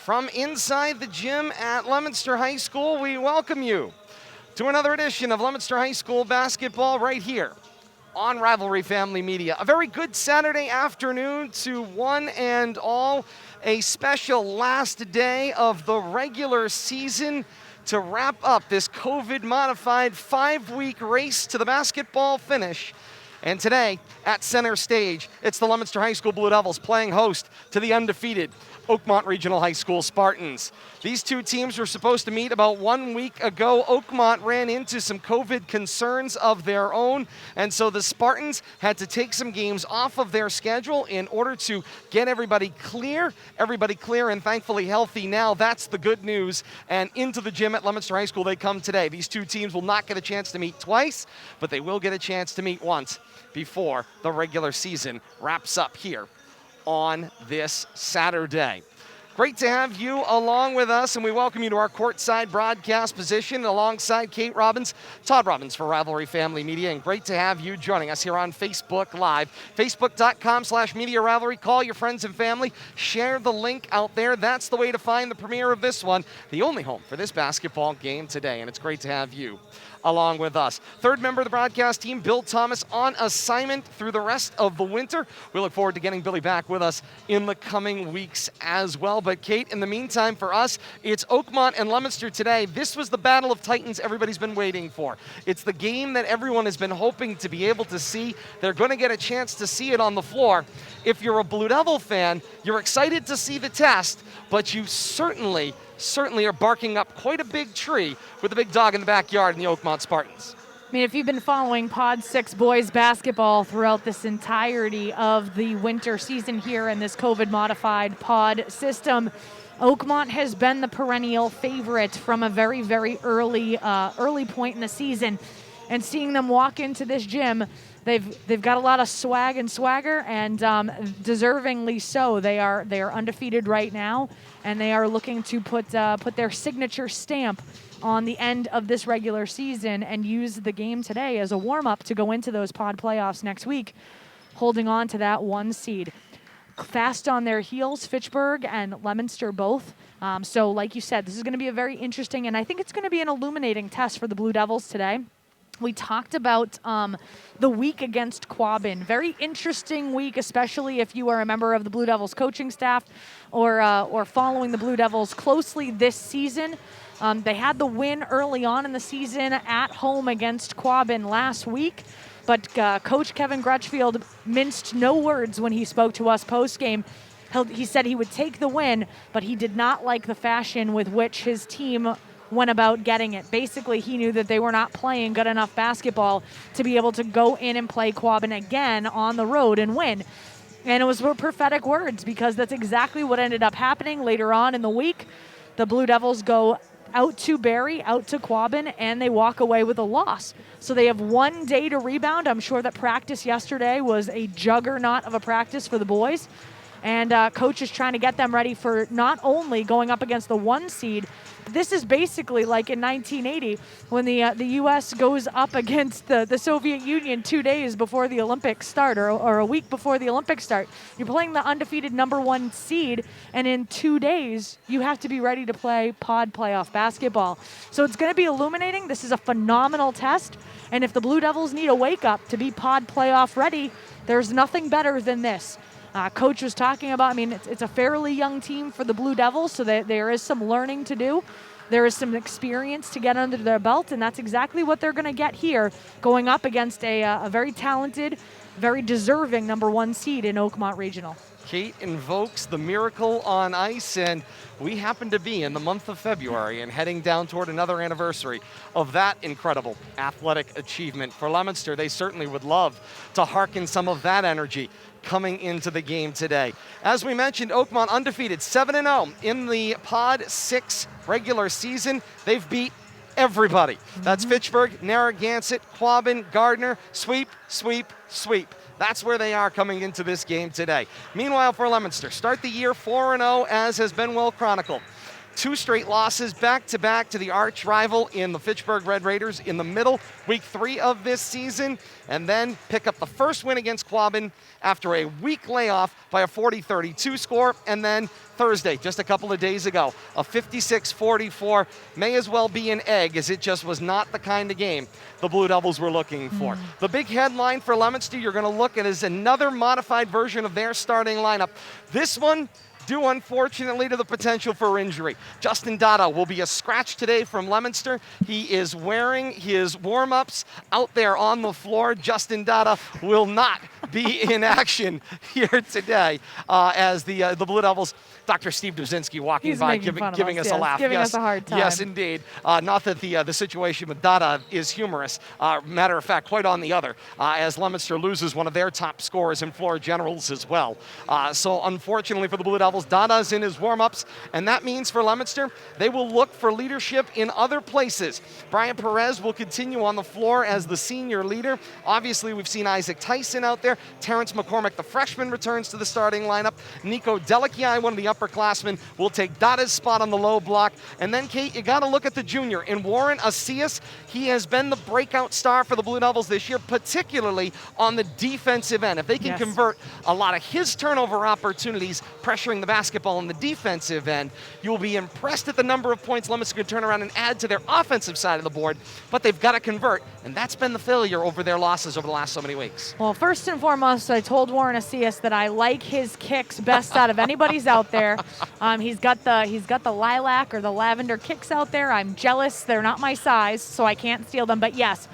From inside the gym at Leominster High School, we welcome you to another edition of Leominster High School basketball right here on Rivalry Family Media. A very good Saturday afternoon to one and all. A special last day of the regular season to wrap up this COVID-modified 5-week race to the basketball finish. And today, at center stage, it's the Leominster High School Blue Devils playing host to the undefeated Oakmont Regional High School Spartans. These two teams were supposed to meet about 1 week ago. Oakmont ran into some COVID concerns of their own, and so the Spartans had to take some games off of their schedule in order to get everybody clear and thankfully healthy now. That's the good news, and into the gym at Leominster High School they come today. These two teams will not get a chance to meet twice, but they will get a chance to meet once before the regular season wraps up here on this Saturday. Great to have you along with us, and we welcome you to our courtside broadcast position alongside Kate Robbins, Todd Robbins for Rivalry Family Media, and great to have you joining us here on Facebook Live, facebook.com/Media Rivalry. Call your friends and family, share the link out there. That's the way to find the premiere of this one, the only home for this basketball game today, and it's great to have you along with us. Third member of the broadcast team, Bill Thomas, on assignment through the rest of the winter. We look forward to getting Billy back with us in the coming weeks as well. But Kate, in the meantime, for us, it's Oakmont and Leominster today. This was the Battle of Titans everybody's been waiting for. It's the game that everyone has been hoping to be able to see. They're going to get a chance to see it on the floor. If you're a Blue Devil fan, you're excited to see the test, but you certainly are barking up quite a big tree with a big dog in the backyard in the Oakmont Spartans. I mean, if you've been following Pod 6 boys basketball throughout this entirety of the winter season here in this COVID-modified pod system, Oakmont has been the perennial favorite from a very, very early point in the season. And seeing them walk into this gym, they've got a lot of swag and swagger, and deservingly so. They are undefeated right now, and they are looking to put their signature stamp on the end of this regular season and use the game today as a warm-up to go into those pod playoffs next week, holding on to that 1 seed. Fast on their heels, Fitchburg and Leominster both. So like you said, this is going to be a very interesting, and I think it's going to be an illuminating test for the Blue Devils today. We talked about the week against Quabbin. Very interesting week, especially if you are a member of the Blue Devils coaching staff or following the Blue Devils closely this season. They had the win early on in the season at home against Quabbin last week, but Coach Kevin Grutchfield minced no words when he spoke to us post-game. He said he would take the win, but he did not like the fashion with which his team went about getting it. Basically, he knew that they were not playing good enough basketball to be able to go in and play Quabbin again on the road and win. And it was prophetic words, because that's exactly what ended up happening later on in the week. The Blue Devils go out to Barrie, out to Quabbin, and they walk away with a loss. So they have 1 day to rebound. I'm sure that practice yesterday was a juggernaut of a practice for the boys. And coach is trying to get them ready for not only going up against the 1 seed, but this is basically like in 1980 when the U.S. goes up against the Soviet Union 2 days before the Olympics start, or a week before the Olympics start. You're playing the undefeated number 1 seed, and in 2 days, you have to be ready to play pod playoff basketball. So it's going to be illuminating. This is a phenomenal test, and if the Blue Devils need a wake-up to be pod playoff ready, there's nothing better than this. Coach was talking about, it's a fairly young team for the Blue Devils, so there is some learning to do. There is some experience to get under their belt, and that's exactly what they're going to get here, going up against a very talented, very deserving number 1 seed in Oakmont Regional. Kate invokes the miracle on ice, and we happen to be in the month of February and heading down toward another anniversary of that incredible athletic achievement. For Leominster, they certainly would love to hearken some of that energy coming into the game today. As we mentioned, Oakmont undefeated, 7-0 in the Pod 6 regular season. They've beat everybody. That's Fitchburg, Narragansett, Quabbin, Gardner, sweep. That's where they are coming into this game today. Meanwhile, for Leominster, start the year 4-0, as has been well chronicled. 2 straight losses back-to-back to the arch rival in the Fitchburg Red Raiders in the middle, week 3 of this season, and then pick up the first win against Quabbin after a week layoff by a 40-32 score, and then Thursday, just a couple of days ago, a 56-44, may as well be an egg, as it just was not the kind of game the Blue Devils were looking for. The big headline for Leominster you're going to look at is another modified version of their starting lineup. This one due, unfortunately, to the potential for injury. Justin Dada will be a scratch today from Leominster. He is wearing his warm-ups out there on the floor. Justin Dada will not be in action here today as the Blue Devils. Dr. Steve Duzinski walking by, giving us a laugh. Giving us a hard time. Yes, indeed. Not that the situation with Dada is humorous. Matter of fact, quite on the other, as Leominster loses one of their top scorers in floor generals as well. So unfortunately for the Blue Devils, Dada's in his warm-ups, and that means for Leominster, they will look for leadership in other places. Brian Perez will continue on the floor as the senior leader. Obviously, we've seen Isaac Tyson out there. Terrence McCormick, the freshman, returns to the starting lineup. Nico Delikiai, one of the upperclassmen, will take Dada's spot on the low block. And then, Kate, you got to look at the junior. In Warren Asias, he has been the breakout star for the Blue Devils this year, particularly on the defensive end. If they can convert a lot of his turnover opportunities, pressuring the basketball on the defensive end, you'll be impressed at the number of points Leominster can turn around and add to their offensive side of the board, but they've got to convert, and that's been the failure over their losses over the last so many weeks. Well, first and foremost, I told Warren Asias that I like his kicks best out of anybody's out there. He's got the lilac or the lavender kicks out there. I'm jealous. They're not my size, so I can't steal them. But yes,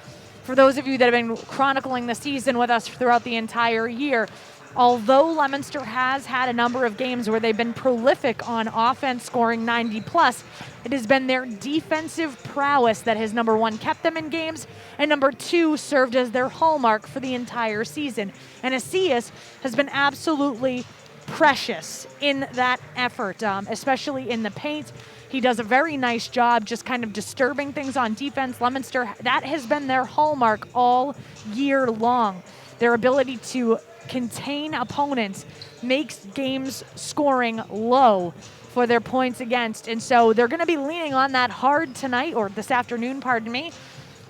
for those of you that have been chronicling the season with us throughout the entire year, although Leominster has had a number of games where they've been prolific on offense, scoring 90+, it has been their defensive prowess that has, number one, kept them in games, and number two, served as their hallmark for the entire season. And Asias has been absolutely precious in that effort, especially in the paint. He does a very nice job just kind of disturbing things on defense. Leominster, that has been their hallmark all year long. Their ability to contain opponents makes games scoring low for their points against. And so they're going to be leaning on that hard tonight, or this afternoon, pardon me.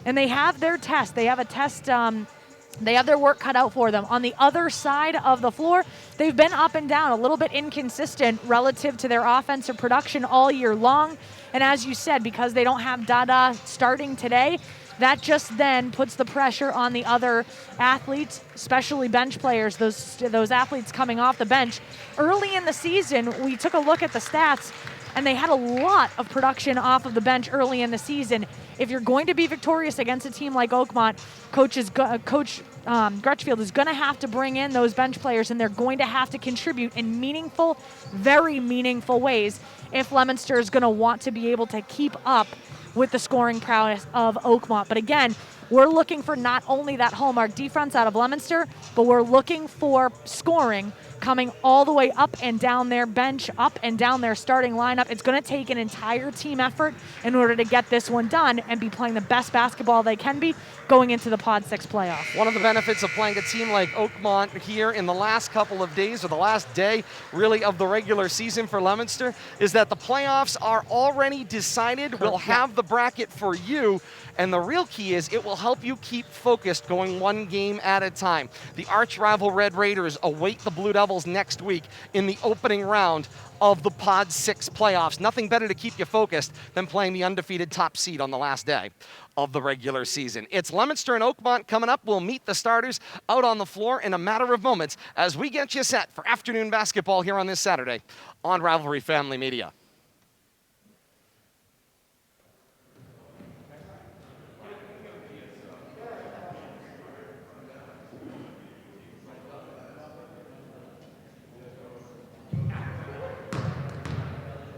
And they have their test. They have a test. They have their work cut out for them. On the other side of the floor, they've been up and down, a little bit inconsistent relative to their offensive production all year long. And as you said, because they don't have Dada starting today, that just then puts the pressure on the other athletes, especially bench players, those athletes coming off the bench. Early in the season, we took a look at the stats, and they had a lot of production off of the bench early in the season. If you're going to be victorious against a team like Oakmont, Coach Gretschfield is going to have to bring in those bench players, and they're going to have to contribute in meaningful, very meaningful ways if Leominster is going to want to be able to keep up with the scoring prowess of Oakmont. But again, we're looking for not only that hallmark defense out of Leominster, but we're looking for scoring coming all the way up and down their bench, up and down their starting lineup. It's going to take an entire team effort in order to get this one done and be playing the best basketball they can be going into the Pod 6 playoff. One of the benefits of playing a team like Oakmont here in the last couple of days, or the last day, really, of the regular season for Leominster, is that the playoffs are already decided. We'll have the bracket for you, and the real key is it will help you keep focused going one game at a time. The arch rival Red Raiders await the Blue Devils next week in the opening round of the Pod 6 playoffs. Nothing better to keep you focused than playing the undefeated top seed on the last day of the regular season. It's Leominster and Oakmont coming up. We'll meet the starters out on the floor in a matter of moments as we get you set for afternoon basketball here on this Saturday on Rivalry Family Media.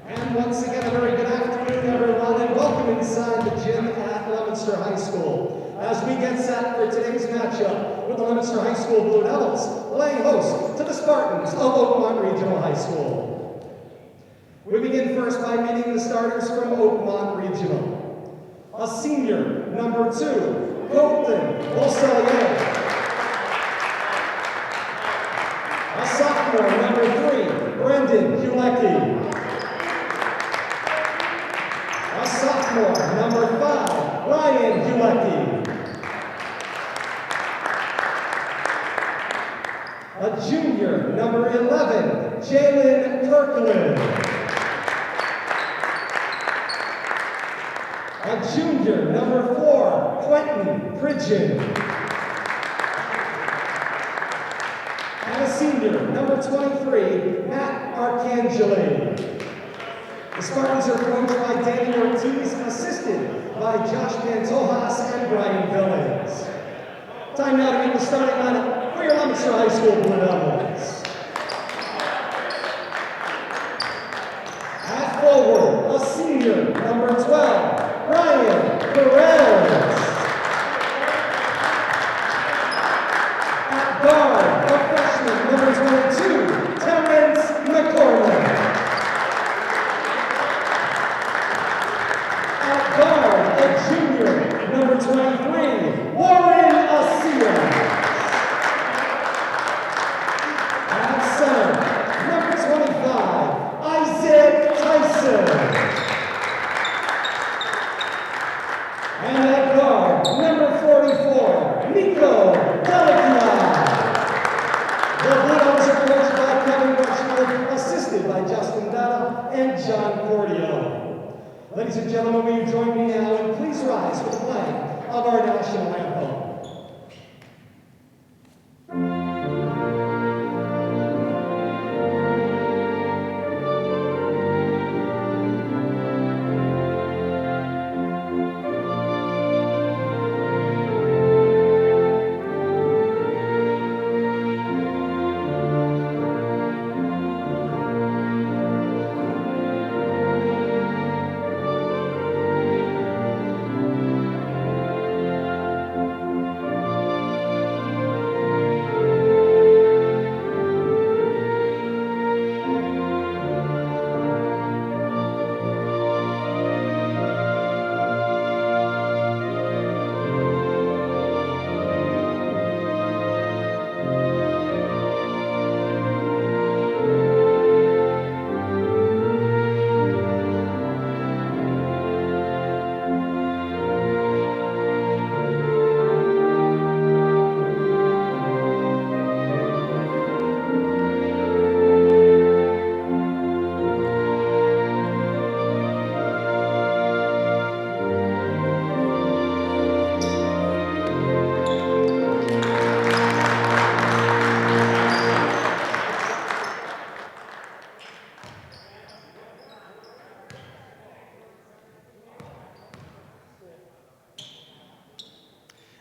And once again, a very good afternoon, everyone, and welcome inside the gym at Leominster High School. As we get set for today's matchup with the Leominster High School Blue Devils, laying host to the Spartans of Oakmont Regional High School. We begin first by meeting the starters from Oakmont Regional. A senior, number 2, Colton Bolselier. A sophomore, number 3, Brendan Hulecki. A junior, number 11, Jalen Kirkland. A junior, number 4, Quentin Pridgeon. And a senior, number 23, Matt Arcangeli. The Spartans are coached by Danny Ortiz, assisted by Josh Pantojas and Brian Billings. Time now to meet the starting lineup for your Leominster High School Blue Devils. At forward, a senior, number 12, Ryan Perez. At guard, a freshman, number 22, Terrence McCormick. At guard, a junior, number 23, Warren Asia. At center, number 25, Isaac Tyson. And at guard, number 44, Nico Delakia. The Blue Devils are coached by Kevin Rushford, assisted by Justin Dada and John Cordio. Ladies and gentlemen, will you join me now and please rise for the playing of our national anthem.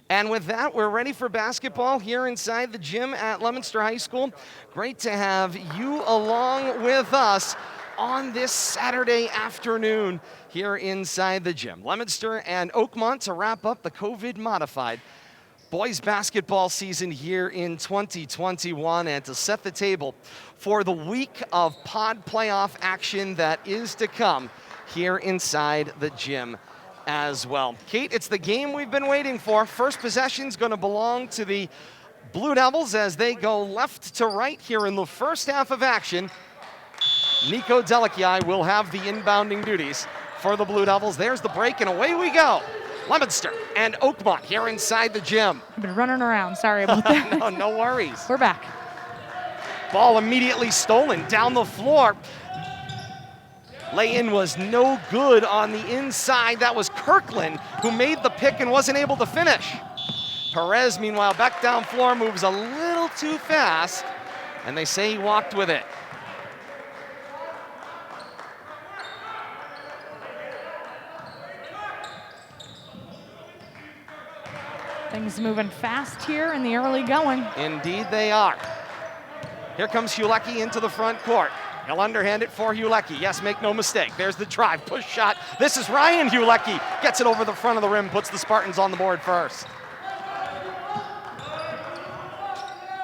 And with that, we're ready for basketball here inside the gym at Leominster High School. Great to have you along with us on this Saturday afternoon here inside the gym. Leominster and Oakmont to wrap up the COVID-modified boys basketball season here in 2021 and to set the table for the week of pod playoff action that is to come here inside the gym as well. Kate, it's the game we've been waiting for. First possession's going to belong to the Blue Devils as they go left to right here in the first half of action. Nico Delakia will have the inbounding duties for the Blue Devils. There's the break, and away we go. Leominster and Oakmont here inside the gym. I've been running around. Sorry about that. No worries. We're back. Ball immediately stolen down the floor. Lay-in was no good on the inside. That was Kirkland who made the pick and wasn't able to finish. Perez, meanwhile, back down floor, moves a little too fast, and they say he walked with it. Things moving fast here in the early going. Indeed they are. Here comes Hulecki into the front court. He'll underhand it for Hulecki. Yes, make no mistake. There's the drive, push shot. This is Ryan Hulecki. Gets it over the front of the rim, puts the Spartans on the board first.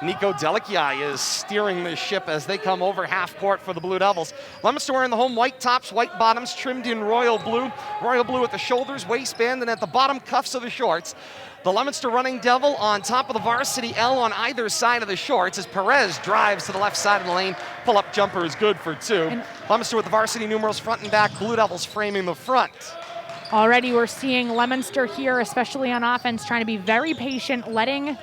Nico Delakia is steering the ship as they come over half court for the Blue Devils. Leominster wearing the home white tops, white bottoms, trimmed in royal blue. Royal blue at the shoulders, waistband, and at the bottom cuffs of the shorts. The Leominster running devil on top of the varsity L on either side of the shorts as Perez drives to the left side of the lane. Pull-up jumper is good for two. And Leominster with the varsity numerals front and back, Blue Devils framing the front. Already we're seeing Leominster here, especially on offense, trying to be very patient, letting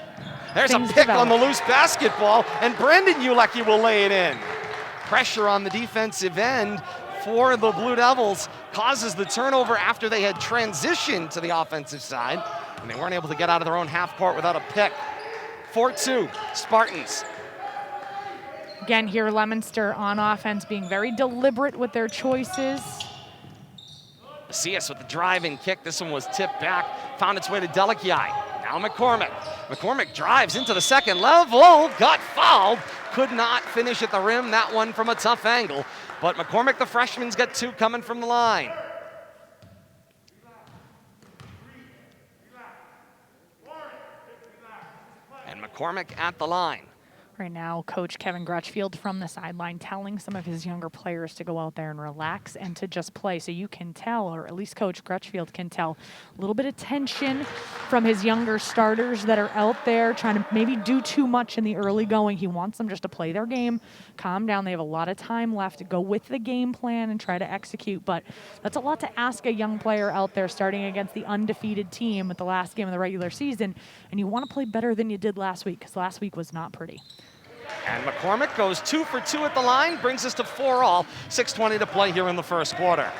There's a pick on the loose basketball, and Brandon Ulecki will lay it in. Pressure on the defensive end for the Blue Devils causes the turnover after they had transitioned to the offensive side, and they weren't able to get out of their own half court without a pick. 4-2, Spartans. Again, here Leominster on offense being very deliberate with their choices. Macias with the drive and kick. This one was tipped back, found its way to Delikiai. Now McCormick. McCormick drives into the second level, got fouled, could not finish at the rim. That one from a tough angle. But McCormick, the freshman's got 2 coming from the line. And McCormick at the line. Right now, Coach Kevin Grutchfield from the sideline telling some of his younger players to go out there and relax and to just play. So you can tell, or at least Coach Grutchfield can tell, a little bit of tension from his younger starters that are out there trying to maybe do too much in the early going. He wants them just to play their game, calm down. They have a lot of time left to go with the game plan and try to execute. But that's a lot to ask a young player out there starting against the undefeated team at the last game of the regular season. And you want to play better than you did last week, because last week was not pretty. And McCormick goes 2 for 2 at the line, brings us to 4 all. 6:20 to play here in the first quarter.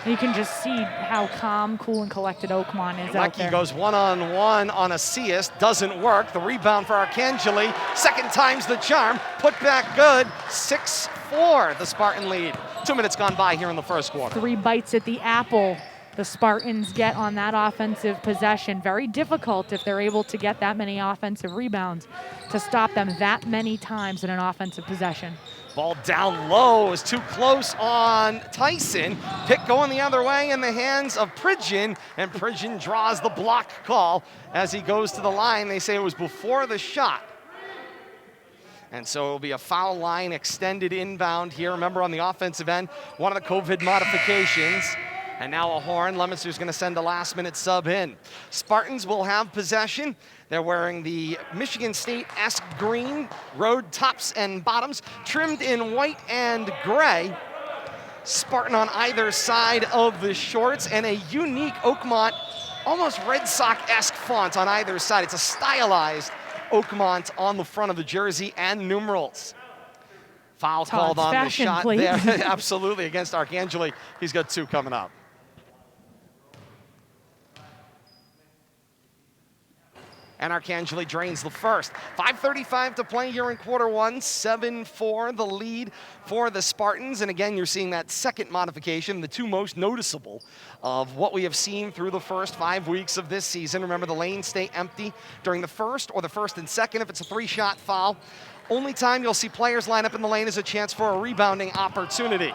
You can just see how calm, cool, and collected Oakmont is out there. Lecky goes one-on-one on Macias, doesn't work. The rebound for Arcangeli, second time's the charm, put back good. 6-4, the Spartan lead. 2 minutes gone by here in the first quarter. 3 bites at the apple the Spartans get on that offensive possession. Very difficult if they're able to get that many offensive rebounds to stop them that many times in an offensive possession. Ball down low is too close on Tyson. Pick going the other way in the hands of Pridgeon, and Pridgeon draws the block call as he goes to the line. They say it was before the shot. And so it will be a foul line extended inbound here. Remember, on the offensive end, one of the COVID modifications. And now a horn. Leominster's going to send a last-minute sub in. Spartans will have possession. They're wearing the Michigan State-esque green road tops and bottoms, trimmed in white and gray. Spartan on either side of the shorts, and a unique Oakmont, almost Red Sox-esque font on either side. It's a stylized Oakmont on the front of the jersey and numerals. Foul called on the shot there. Absolutely, against Arcangeli. He's got 2 coming up. And Arcangeli drains the first. 5:35 to play here in quarter one. 7-4 the lead for the Spartans. And again, you're seeing that second modification, the 2 most noticeable of what we have seen through the first 5 weeks of this season. Remember, the lanes stay empty during the first or the first and second if it's a 3-shot foul. Only time you'll see players line up in the lane is a chance for a rebounding opportunity.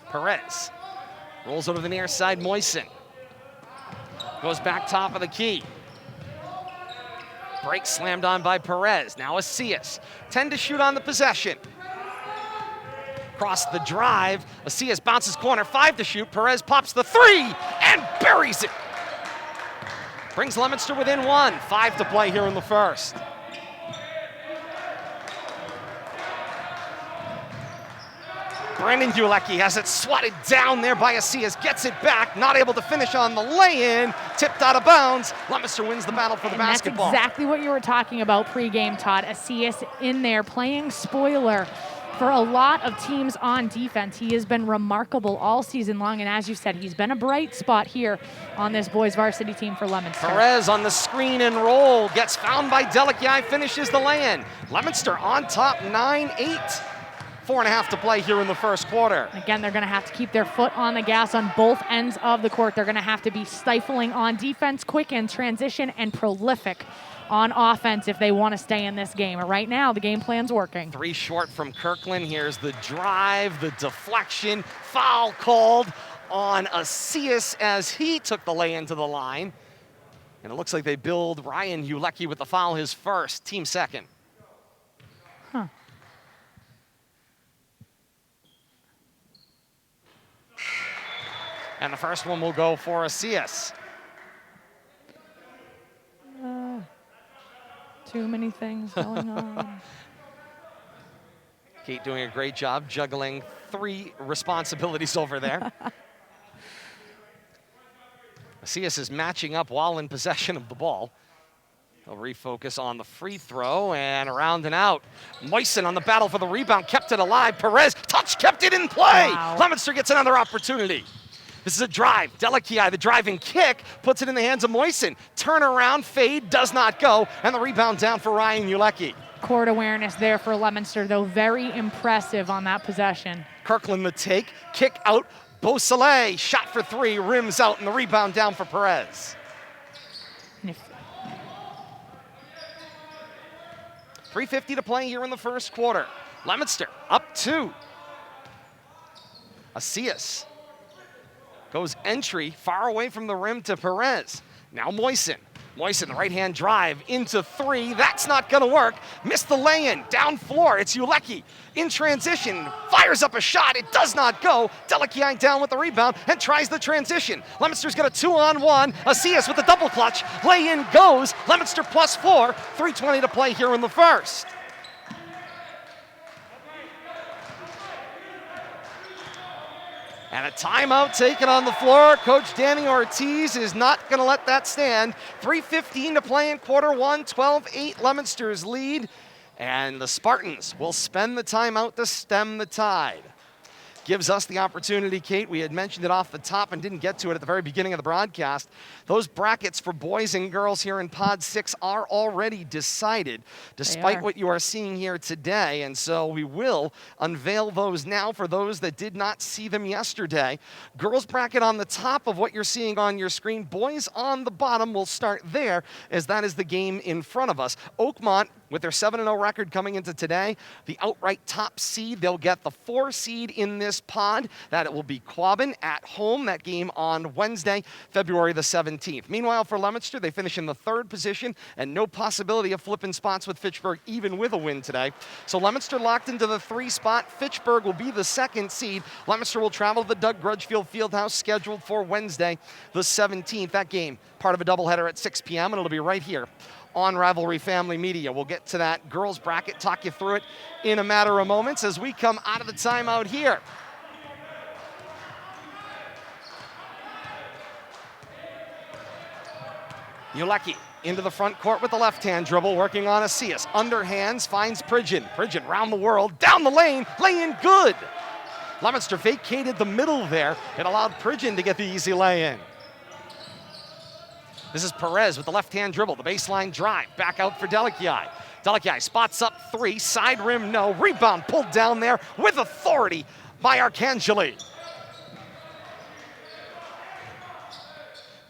Perez rolls over the near side. Moisen goes back top of the key. Break slammed on by Perez. Now Macias. 10 to shoot on the possession. Across the drive. Macias bounces corner. 5 to shoot. Perez pops the 3 and buries it. Brings Leominster within 1. 5 to play here in the first. Brandon Ulecki has it swatted down there by Macias, gets it back, not able to finish on the lay-in, tipped out of bounds. Leominster wins the battle for the basketball. That's exactly what you were talking about pregame, Todd. Macias in there playing spoiler for a lot of teams on defense. He has been remarkable all season long, and as you said, he's been a bright spot here on this boys varsity team for Leominster. Perez on the screen and roll, gets found by Delikiai, finishes the lay-in. Leominster on top, 9-8. 4.5 to play here in the first quarter. Again, they're going to have to keep their foot on the gas on both ends of the court. They're going to have to be stifling on defense, quick in transition, and prolific on offense if they want to stay in this game. And right now, the game plan's working. 3 short from Kirkland. Here's the drive, the deflection, foul called on Macias as he took the lay into the line. And it looks like they billed Ryan Ulecki with the foul, his first, team second. Huh. And the first one will go for Macias. Too many things going on. Kate doing a great job juggling 3 responsibilities over there. Macias is matching up while in possession of the ball. He'll refocus on the free throw and around and out. Moisen on the battle for the rebound, kept it alive. Perez, touch, kept it in play. Wow. Leominster gets another opportunity. This is a drive. Delakiai, the driving kick, puts it in the hands of Moisen. Turnaround, fade, does not go, and the rebound down for Ryan Ulecki. Court awareness there for Leominster, though very impressive on that possession. Kirkland the take, kick out. Beausoleil, shot for 3, rims out, and the rebound down for Perez. And if 3:50 to play here in the first quarter. Leominster up 2. Macias goes entry far away from the rim to Perez. Now Moisen. Moisen, the right-hand drive into 3. That's not going to work. Missed the lay-in. Down floor. It's Ulecki in transition. Fires up a shot. It does not go. Delakiai down with the rebound and tries the transition. Leominster's got a 2-on-1. Macias with a double clutch. Lay-in goes. Leominster +4. 3:20 to play here in the first. And a timeout taken on the floor. Coach Danny Ortiz is not going to let that stand. 3:15 to play in quarter 1, 12-8 Leominster's lead. And the Spartans will spend the timeout to stem the tide. Gives us the opportunity, Kate, we had mentioned it off the top and didn't get to it at the very beginning of the broadcast. Those brackets for boys and girls here in Pod 6 are already decided, despite what you are seeing here today. And so we will unveil those now for those that did not see them yesterday. Girls bracket on the top of what you're seeing on your screen. Boys on the bottom. We'll start there, as that is the game in front of us. Oakmont, with their 7-0 record coming into today, the outright top seed, they'll get the 4 seed in this pod. That it will be Quabbin at home. That game on Wednesday, February the 17th. Meanwhile, for Leominster, they finish in the 3rd position and no possibility of flipping spots with Fitchburg, even with a win today. So Leominster locked into the 3 spot. Fitchburg will be the 2nd seed. Leominster will travel to the Doug Grudgefield Fieldhouse, scheduled for Wednesday the 17th. That game, part of a doubleheader at 6 p.m., and it'll be right here on Rivalry Family Media. We'll get to that girls bracket, talk you through it in a matter of moments as we come out of the timeout here. Ulecki into the front court with the left-hand dribble, working on Macias. Underhands, finds Pridgeon. Pridgeon round the world, down the lane, lay-in good. Leominster vacated the middle there. It allowed Pridgeon to get the easy lay-in. This is Perez with the left-hand dribble, the baseline drive, back out for Delakiai. Delakiai spots up 3, side rim no, rebound pulled down there with authority by Arcangeli.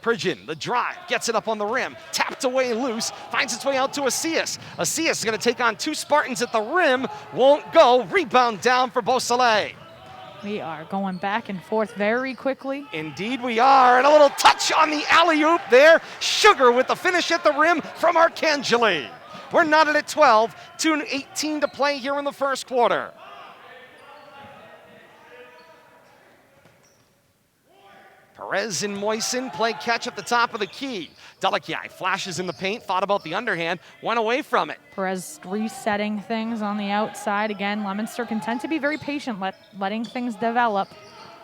Pridgeon, the drive, gets it up on the rim, tapped away loose, finds its way out to Macias. Macias is going to take on 2 Spartans at the rim, won't go, rebound down for Beausoleil. We are going back and forth very quickly. Indeed we are, and a little touch on the alley-oop there. Sugar with the finish at the rim from Arcangeli. We're knotted at 12, 2:18 to play here in the first quarter. Perez and Moisen play catch at the top of the key. Delakiai flashes in the paint, thought about the underhand, went away from it. Perez resetting things on the outside. Again, Leominster can tend to be very patient, letting things develop.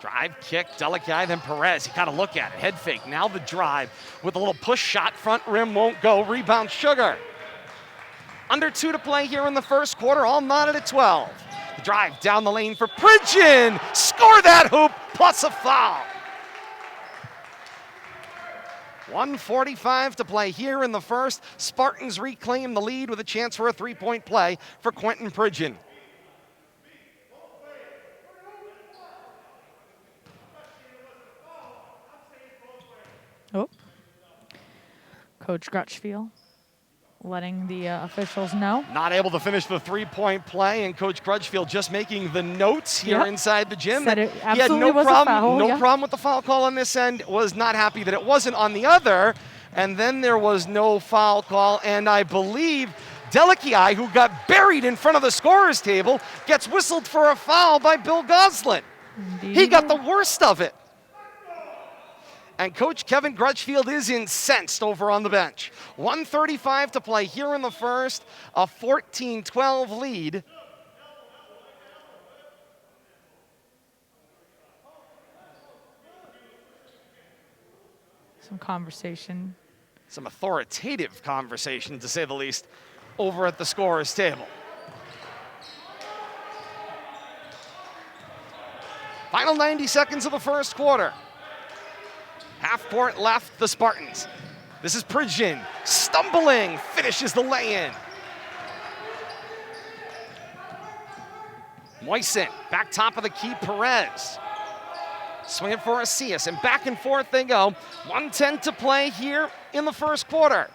Drive, kick, Delakiai, then Perez. You got to look at it. Head fake, now the drive with a little push shot. Front rim won't go. Rebound, Sugar. Under 2 to play here in the first quarter, all knotted at 12. The drive down the lane for Pridgeon. Score that hoop, plus a foul. 1:45 to play here in the first. Spartans reclaim the lead with a chance for a 3-point play for Quentin Pridgeon. Oh. Coach Grutchfield letting the officials know. Not able to finish the 3-point play, and Coach Grudgefield just making the notes here inside the gym. Said it he had absolutely was a foul, no problem with the foul call on this end, was not happy that it wasn't on the other, and then there was no foul call, and I believe Delakiai, who got buried in front of the scorer's table, gets whistled for a foul by Bill Goslin. Indeed. He got the worst of it. And Coach Kevin Grudgefield is incensed over on the bench. 1:35 to play here in the first, a 14-12 lead Some conversation. Some authoritative conversation, to say the least, over at the scorer's table. Final 90 seconds of the first quarter. Half court left, the Spartans. This is Pridgeon, stumbling, finishes the lay-in. Moisen, back top of the key, Perez. Swinging for Asias, and back and forth they go. 1:10 to play here in the first quarter.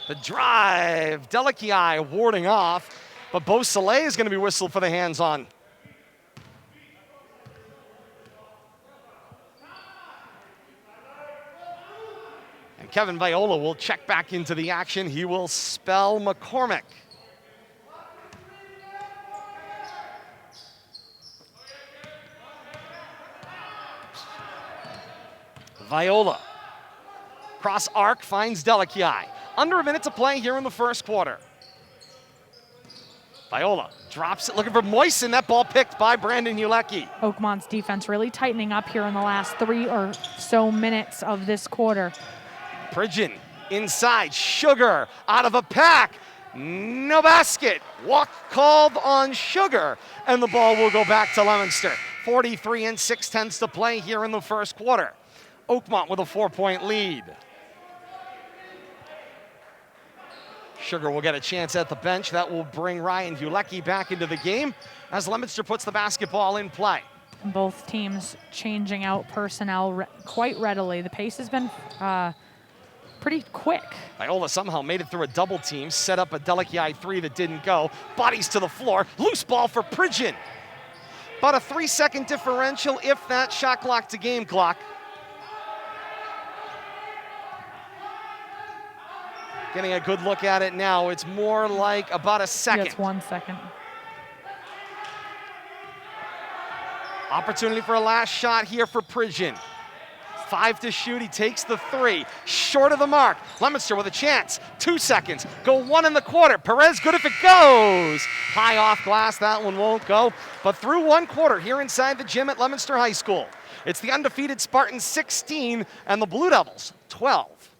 The drive, Delici warding off, but Beausoleil is going to be whistled for the hands-on. And Kevin Viola will check back into the action. He will spell McCormick. Viola. Cross arc finds Delici. Under a minute to play here in the first quarter. Viola drops it, looking for Moisen. That ball picked by Brandon Ulecki. Oakmont's defense really tightening up here in the last 3 or so minutes of this quarter. Pridgeon inside, Sugar out of a pack. No basket. Walk called on Sugar, and the ball will go back to Leominster. 43 6/10 to play here in the first quarter. Oakmont with a 4-point lead. Sugar will get a chance at the bench. That will bring Ryan Ulecki back into the game as Leominster puts the basketball in play. Both teams changing out personnel quite readily. The pace has been pretty quick. Viola somehow made it through a double team, set up a Delici 3 that didn't go. Bodies to the floor, loose ball for Pridgeon. About a 3-second differential, if that, shot clock to game clock. Getting a good look at it now. It's more like about a second. It's 1 second. Opportunity for a last shot here for Pridgeon. 5 to shoot, he takes the 3. Short of the mark. Leominster with a chance. 2 seconds. Go 1 in the quarter. Perez, good if it goes. High off glass, that one won't go. But through 1 quarter here inside the gym at Leominster High School. It's the undefeated Spartans 16 and the Blue Devils 12.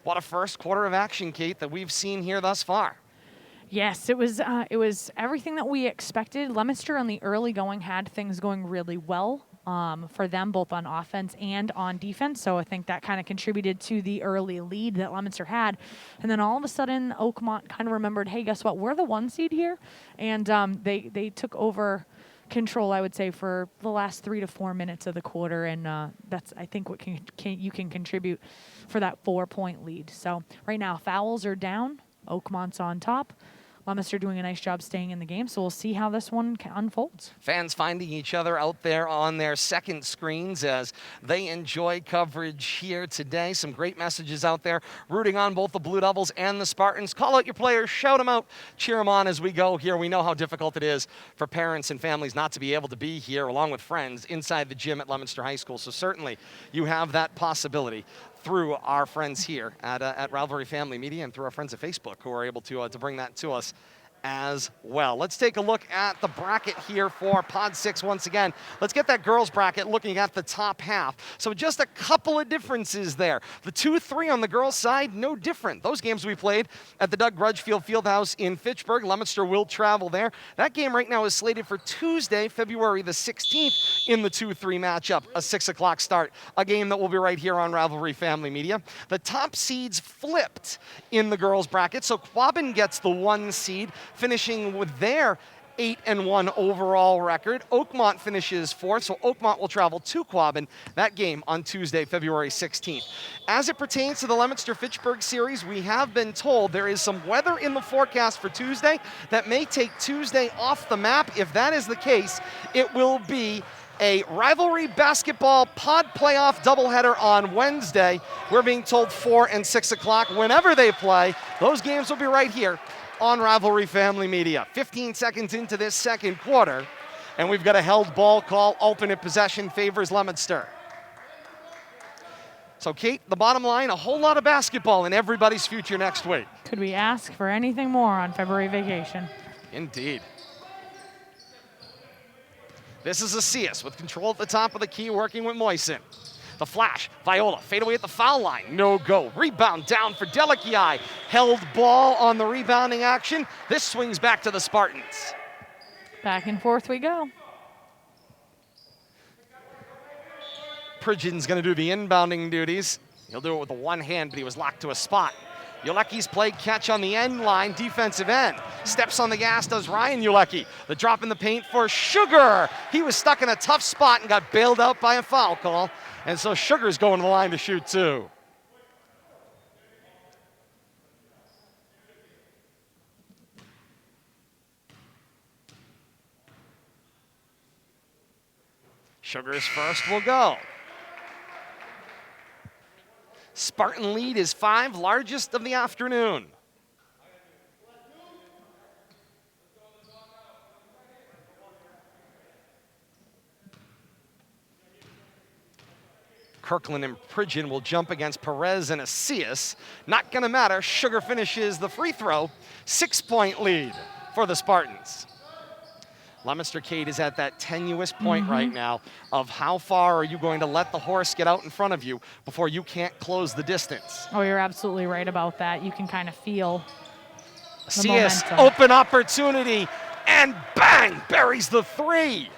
What a first quarter of action, Kate, that we've seen here thus far. Yes, it was everything that we expected. Leominster on the early going had things going really well for them, both on offense and on defense. So I think that kind of contributed to the early lead that Leominster had. And then all of a sudden, Oakmont kind of remembered, hey, guess what? We're the 1 seed here. And they took over control, I would say, for the last 3 to 4 minutes of the quarter. And that's, I think, what you can contribute for that 4-point lead. So right now, fouls are down. Oakmont's on top. Leominster doing a nice job staying in the game, so we'll see how this one unfolds. Fans finding each other out there on their second screens as they enjoy coverage here today. Some great messages out there, rooting on both the Blue Devils and the Spartans. Call out your players, shout them out, cheer them on as we go here. We know how difficult it is for parents and families not to be able to be here along with friends inside the gym at Leominster High School, so certainly you have that possibility through our friends here at Rivalry Family Media and through our friends at Facebook who are able to bring that to us as well. Let's take a look at the bracket here for Pod 6 once again. Let's get that girls bracket looking at the top half. So just a couple of differences there. The 2-3 on the girls side, no different. Those games we played at the Doug Grudgefield Fieldhouse in Fitchburg. Leominster will travel there. That game right now is slated for Tuesday, February the 16th in the 2-3 matchup, a 6 o'clock start, a game that will be right here on Rivalry Family Media. The top seeds flipped in the girls bracket. So Quabbin gets the 1 seed, finishing with their 8-1 overall record. Oakmont finishes 4th, so Oakmont will travel to Quabbin. That game on Tuesday, February 16th. As it pertains to the Leominster-Fitchburg series, we have been told there is some weather in the forecast for Tuesday that may take Tuesday off the map. If that is the case, it will be a Rivalry basketball pod playoff doubleheader on Wednesday. We're being told 4 and 6 o'clock. Whenever they play, those games will be right here on Rivalry Family Media. 15 seconds into this second quarter, and we've got a held ball call. Alternate possession favors Leominster. So, Kate, the bottom line, a whole lot of basketball in everybody's future next week. Could we ask for anything more on February vacation? Indeed. This is Asias with control at the top of the key, working with Moisen. The flash, Viola, fade away at the foul line, no go. Rebound down for Delikiai. Held ball on the rebounding action. This swings back to the Spartans. Back and forth we go. Pridgeon's going to do the inbounding duties. He'll do it with the one hand, but he was locked to a spot. Ulecki's played catch on the end line, defensive end. Steps on the gas, does Ryan Ulecki. The drop in the paint for Sugar. He was stuck in a tough spot and got bailed out by a foul call. And so Sugar's going to the line to shoot too. Sugar's first will go. Spartan lead is 5, largest of the afternoon. Kirkland and Pridgeon will jump against Perez and Asias. Not gonna matter, Sugar finishes the free throw. 6-point lead for the Spartans. Leominster Kate is at that tenuous point right now of how far are you going to let the horse get out in front of you before you can't close the distance. Oh, you're absolutely right about that. You can kind of feel the Asias, momentum. open opportunity, and bang, buries the 3.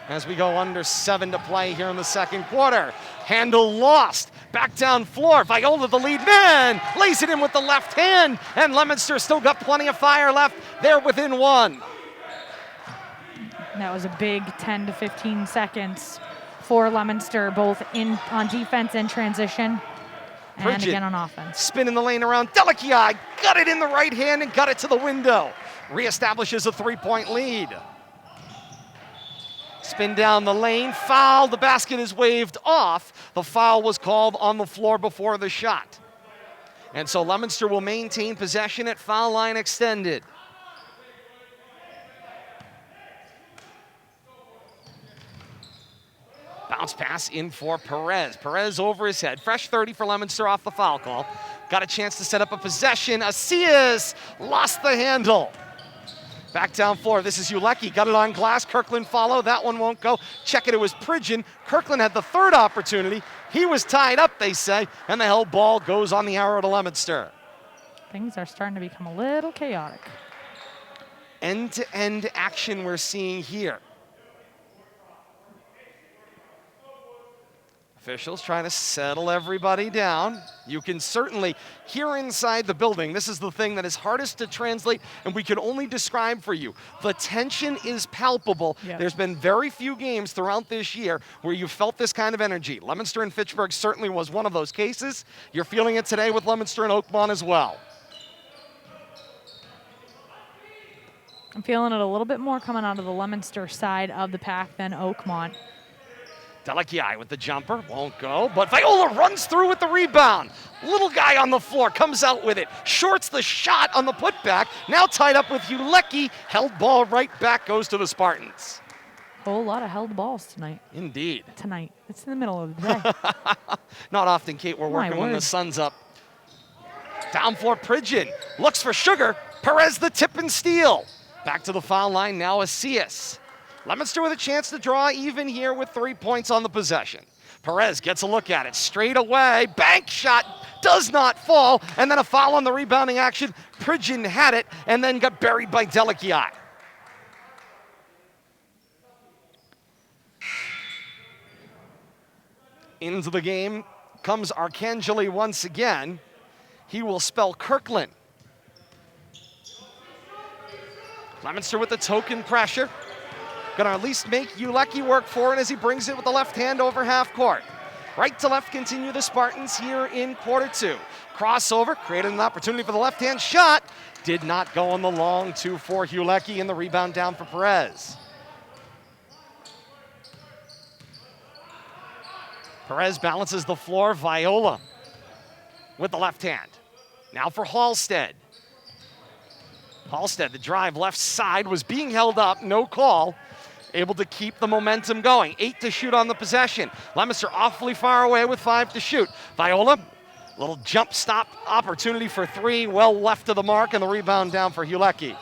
As we go under 7 to play here in the second quarter. Handle lost, back down floor. Viola, the lead man, lays it in with the left hand, and Leominster still got plenty of fire left. They're within 1. That was a big 10 to 15 seconds for Leominster, both on defense and transition, and Pridgeon, again on offense. Spin in the lane around Delikiai, got it in the right hand and got it to the window. Reestablishes a 3-point lead. Spin down the lane, foul, the basket is waved off. The foul was called on the floor before the shot. And so Leominster will maintain possession at foul line extended. Bounce pass in for Perez. Perez over his head. Fresh 30 for Leominster off the foul call. Got a chance to set up a possession. Asias lost the handle. Back down floor, this is Ulecki, got it on glass, Kirkland follow, that one won't go. Check it was Pridgeon. Kirkland had the third opportunity. He was tied up, they say, and the held ball goes on the arrow to Leominster. Things are starting to become a little chaotic. End-to-end action we're seeing here. Officials trying to settle everybody down. You can certainly hear inside the building. This is the thing that is hardest to translate and we can only describe for you. The tension is palpable. Yep. There's been very few games throughout this year where you felt this kind of energy. Leominster and Fitchburg certainly was one of those cases. You're feeling it today with Leominster and Oakmont as well. I'm feeling it a little bit more coming out of the Leominster side of the pack than Oakmont. Delikiai with the jumper, won't go, but Viola runs through with the rebound. Little guy on the floor comes out with it, shorts the shot on the putback, now tied up with Ulecki, held ball right back, goes to the Spartans. Whole lot of held balls tonight. Indeed. Tonight. It's in the middle of the day. Not often, Kate, we're working when the sun's up. Down floor, Pridgeon looks for Sugar, Perez the tip and steal. Back to the foul line, now Asias. Leominster with a chance to draw even here with 3 points on the possession. Perez gets a look at it, straight away, bank shot, does not fall, and then a foul on the rebounding action. Pridgeon had it, and then got buried by Delikiai. Into the game comes Arcangeli once again. He will spell Kirkland. Leominster with the token pressure. Gonna at least make Ulecki work for it as he brings it with the left hand over half court. Right to left continue the Spartans here in quarter 2. Crossover, created an opportunity for the left hand shot. Did not go on the long 2 for Ulecki, and the rebound down for Perez. Perez balances the floor, Viola with the left hand. Now for Halstead. Halstead, the drive left side, was being held up, no call. Able to keep the momentum going. 8 to shoot on the possession. Leominster awfully far away with 5 to shoot. Viola, little jump stop opportunity for 3, well left of the mark, and the rebound down for Ulecki.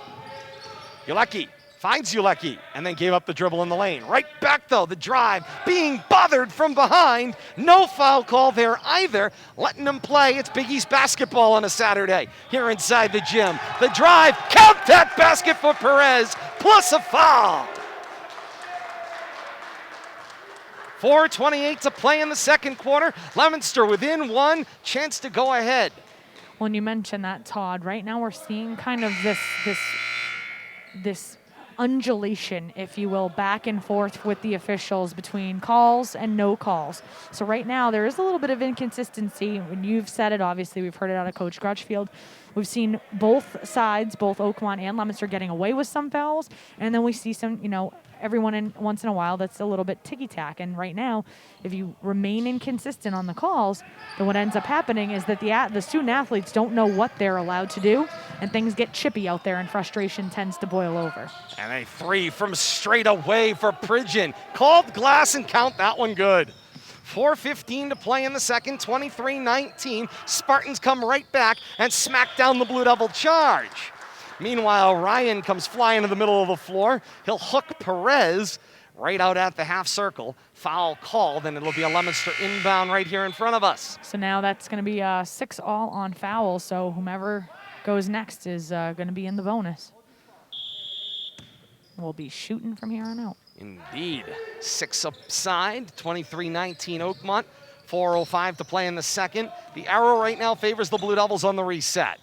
Ulecki Finds Ulecki and then gave up the dribble in the lane. Right back though, the drive being bothered from behind. No foul call there either. Letting them play. It's Big East basketball on a Saturday here inside the gym. The drive, count that basket for Perez, plus a foul. 4:28 to play in the second quarter. Leominster within one, chance to go ahead. When you mentioned that, Todd, right now we're seeing kind of this undulation, if you will, back and forth with the officials between calls and no calls. So right now there is a little bit of inconsistency. When you've said it, obviously we've heard it out of Coach Crutchfield. We've seen both sides, both Oakmont and Leominster, getting away with some fouls, and then we see some, everyone once in a while that's a little bit ticky-tack. And right now, if you remain inconsistent on the calls, then what ends up happening is that the student athletes don't know what they're allowed to do, and things get chippy out there, and frustration tends to boil over. And a three from straight away for Pridgeon. Called glass and count that one good. 4:15 to play in the second, 23-19. Spartans come right back and smack down the Blue Devil charge. Meanwhile, Ryan comes flying to the middle of the floor. He'll hook Perez right out at the half circle. Foul called, and it'll be a Leominster inbound right here in front of us. So now that's going to be 6 all on fouls, so whomever goes next is going to be in the bonus. We'll be shooting from here on out. Indeed. 6 upside, 23-19 Oakmont. 4:05 to play in the second. The arrow right now favors the Blue Devils on the reset.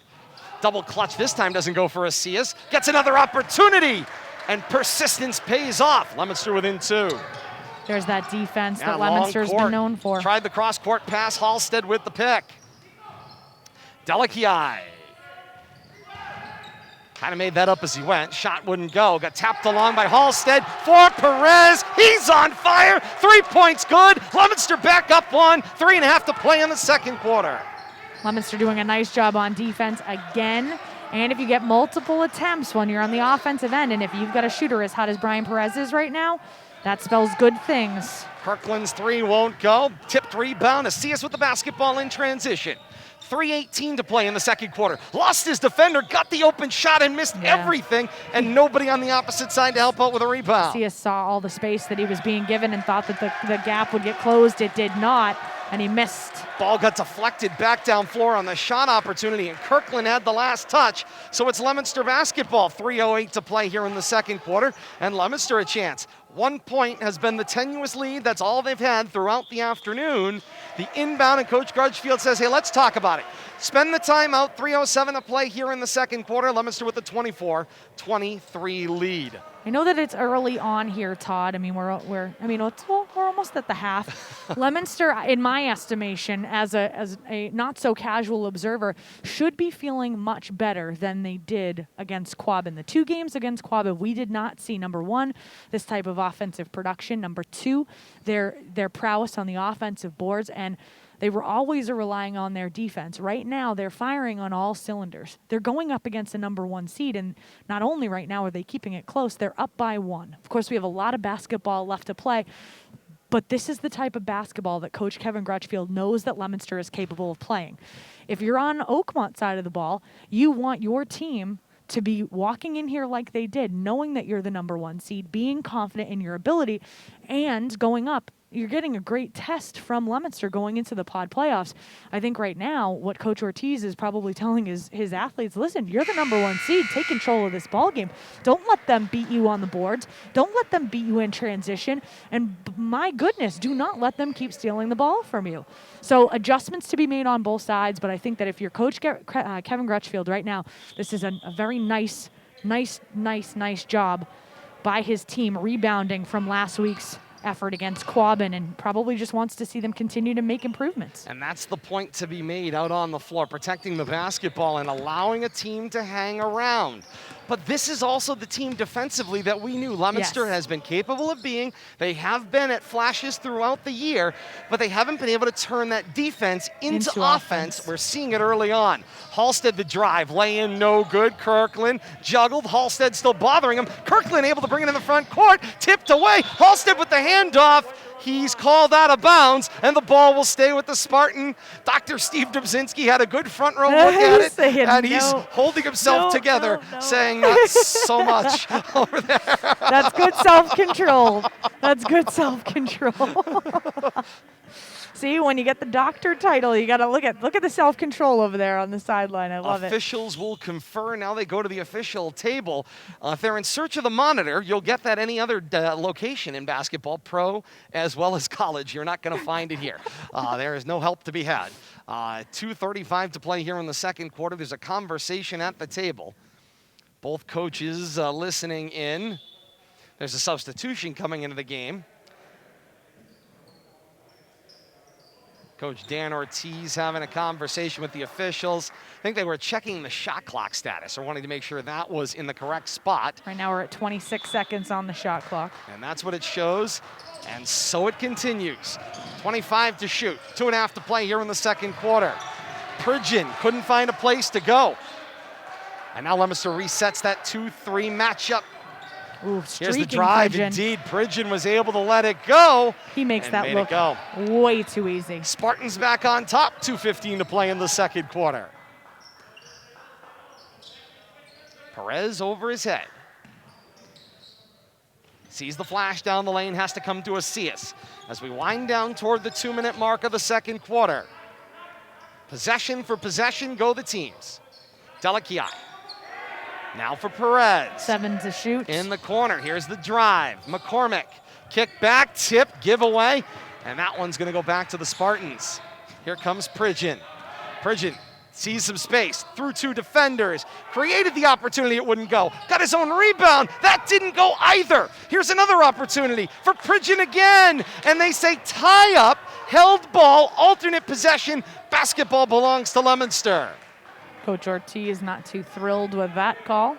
Double clutch this time doesn't go for Asias. Gets another opportunity, and persistence pays off. Leominster within 2. There's that defense that Leominster's been known for. Tried the cross-court pass. Halstead with the pick. Delakiai. Kind of made that up as he went. Shot wouldn't go. Got tapped along by Halstead for Perez. He's on fire. 3 points good. Leominster back up 1. 3.5 to play in the second quarter. Leominster doing a nice job on defense again. And if you get multiple attempts when you're on the offensive end, and if you've got a shooter as hot as Brian Perez is right now, that spells good things. Kirkland's 3 won't go. Tipped rebound. Asias with the basketball in transition. 3:18 to play in the second quarter. Lost his defender, got the open shot and missed everything, and nobody on the opposite side to help out with a rebound. Asias saw all the space that he was being given and thought that the gap would get closed. It did not, and he missed. Ball got deflected back down floor on the shot opportunity, and Kirkland had the last touch. So it's Leominster basketball. 3:08 to play here in the second quarter, and Leominster a chance. 1 point has been the tenuous lead. That's all they've had throughout the afternoon. The inbound, and Coach Crutchfield says, hey, let's talk about it. Spend the timeout. 3:07 to play here in the second quarter. Leominster with a 24-23 lead. I know that it's early on here, Todd. I mean, we're almost at the half. Leominster, in my estimation, as a not so casual observer, should be feeling much better than they did against Quabbin. The 2 games against Quabbin, we did not see, number 1, this type of offensive production. Number 2, their prowess on the offensive boards, and they were always relying on their defense. Right now, they're firing on all cylinders. They're going up against the number 1 seed, and not only right now are they keeping it close, they're up by 1. Of course, we have a lot of basketball left to play, but this is the type of basketball that Coach Kevin Crutchfield knows that Leominster is capable of playing. If you're on Oakmont side of the ball, you want your team to be walking in here like they did, knowing that you're the number 1 seed, being confident in your ability, and going up. You're getting a great test from Leominster going into the pod playoffs. I think right now what Coach Ortiz is probably telling his athletes, listen, you're the number 1 seed. Take control of this ball game. Don't let them beat you on the boards. Don't let them beat you in transition. And my goodness, do not let them keep stealing the ball from you. So adjustments to be made on both sides, but I think that if you're Coach Kevin Crutchfield right now, this is a very nice job by his team rebounding from last week's effort against Quabbin, and probably just wants to see them continue to make improvements. And that's the point to be made out on the floor, protecting the basketball and allowing a team to hang around. But this is also the team defensively that we knew Leominster has been capable of being. They have been at flashes throughout the year, but they haven't been able to turn that defense into offense. We're seeing it early on. Halstead the drive, lay in, no good. Kirkland juggled. Halstead still bothering him. Kirkland able to bring it in the front court. Tipped away. Halstead with the handoff. He's called out of bounds, and the ball will stay with the Spartan. Dr. Steve Dubzinski had a good front row look at it, and he's holding himself together, saying not so much over there. That's good self-control. That's good self-control. See, when you get the doctor title, you got to look at the self-control over there on the sideline. I love it. Officials will confer. Now they go to the official table. If they're in search of the monitor, you'll get that any other location in basketball, pro as well as college. You're not going to find it here. There is no help to be had. 2:35 to play here in the second quarter. There's a conversation at the table. Both coaches listening in. There's a substitution coming into the game. Coach Dan Ortiz having a conversation with the officials. I think they were checking the shot clock status or wanting to make sure that was in the correct spot. Right now we're at 26 seconds on the shot clock. And that's what it shows. And so it continues. 25 to shoot. 2.5 to play here in the second quarter. Pridgeon couldn't find a place to go. And now Leominster resets that 2-3 matchup. Ooh, here's the drive. Pridgeon. Indeed, Pridgeon was able to let it go. He makes that look way too easy. Spartans back on top, 2:15 to play in the second quarter. Perez over his head. Sees the flash down the lane, has to come to Asias as we wind down toward the 2-minute mark of the second quarter. Possession for possession go the teams. Delakiai. Now for Perez. 7 to shoot. In the corner, here's the drive. McCormick, kick back, tip, giveaway, and that one's gonna go back to the Spartans. Here comes Pridgeon. Pridgeon sees some space, through 2 defenders, created the opportunity, it wouldn't go. Got his own rebound, that didn't go either. Here's another opportunity for Pridgeon again, and they say tie up, held ball, alternate possession, basketball belongs to Leominster. Coach Ortiz is not too thrilled with that call.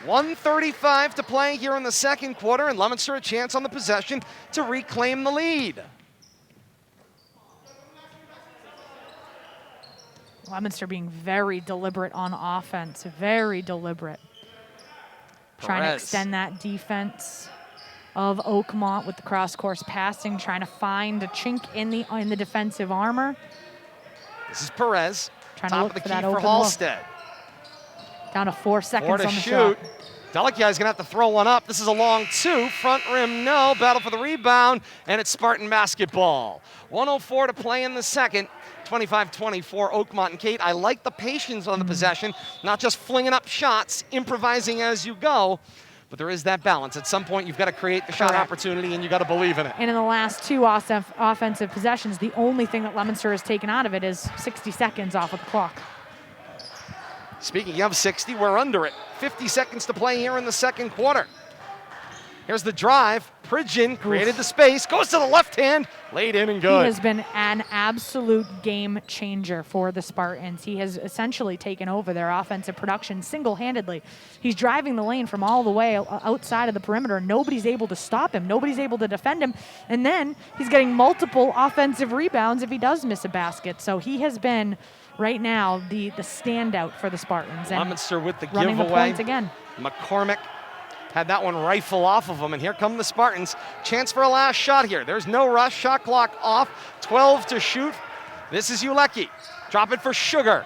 1:35 to play here in the second quarter, and Leominster a chance on the possession to reclaim the lead. Leominster being very deliberate on offense, very deliberate. Trying to extend that defense of Oakmont with the cross-course passing, trying to find a chink in the defensive armor. This is Perez. Trying Top to look of the for key that for open Halstead. Look. Down to 4 seconds 4 to on the shoot. shot. Delakiai's gonna have to throw one up. This is a long 2. Front rim, no. Battle for the rebound, and it's Spartan basketball. 1:04 to play in the second. 25-24, Oakmont and Kate. I like the patience on the possession, not just flinging up shots, improvising as you go, but there is that balance. At some point, you've got to create the shot opportunity, and you got to believe in it. And in the last 2 offensive possessions, the only thing that Leominster has taken out of it is 60 seconds off of the clock. Speaking of 60, we're under it. 50 seconds to play here in the second quarter. Here's the drive. Pridgeon created the space, goes to the left hand, laid in and good. He has been an absolute game changer for the Spartans. He has essentially taken over their offensive production single-handedly. He's driving the lane from all the way outside of the perimeter. Nobody's able to stop him. Nobody's able to defend him. And then he's getting multiple offensive rebounds if he does miss a basket. So he has been, right now, the standout for the Spartans. And Leominster with the running giveaway. the points again. McCormick had that one rifle off of him, and here come the Spartans. Chance for a last shot here. There's no rush, shot clock off, 12 to shoot. This is Ulecki. Drop it for Sugar.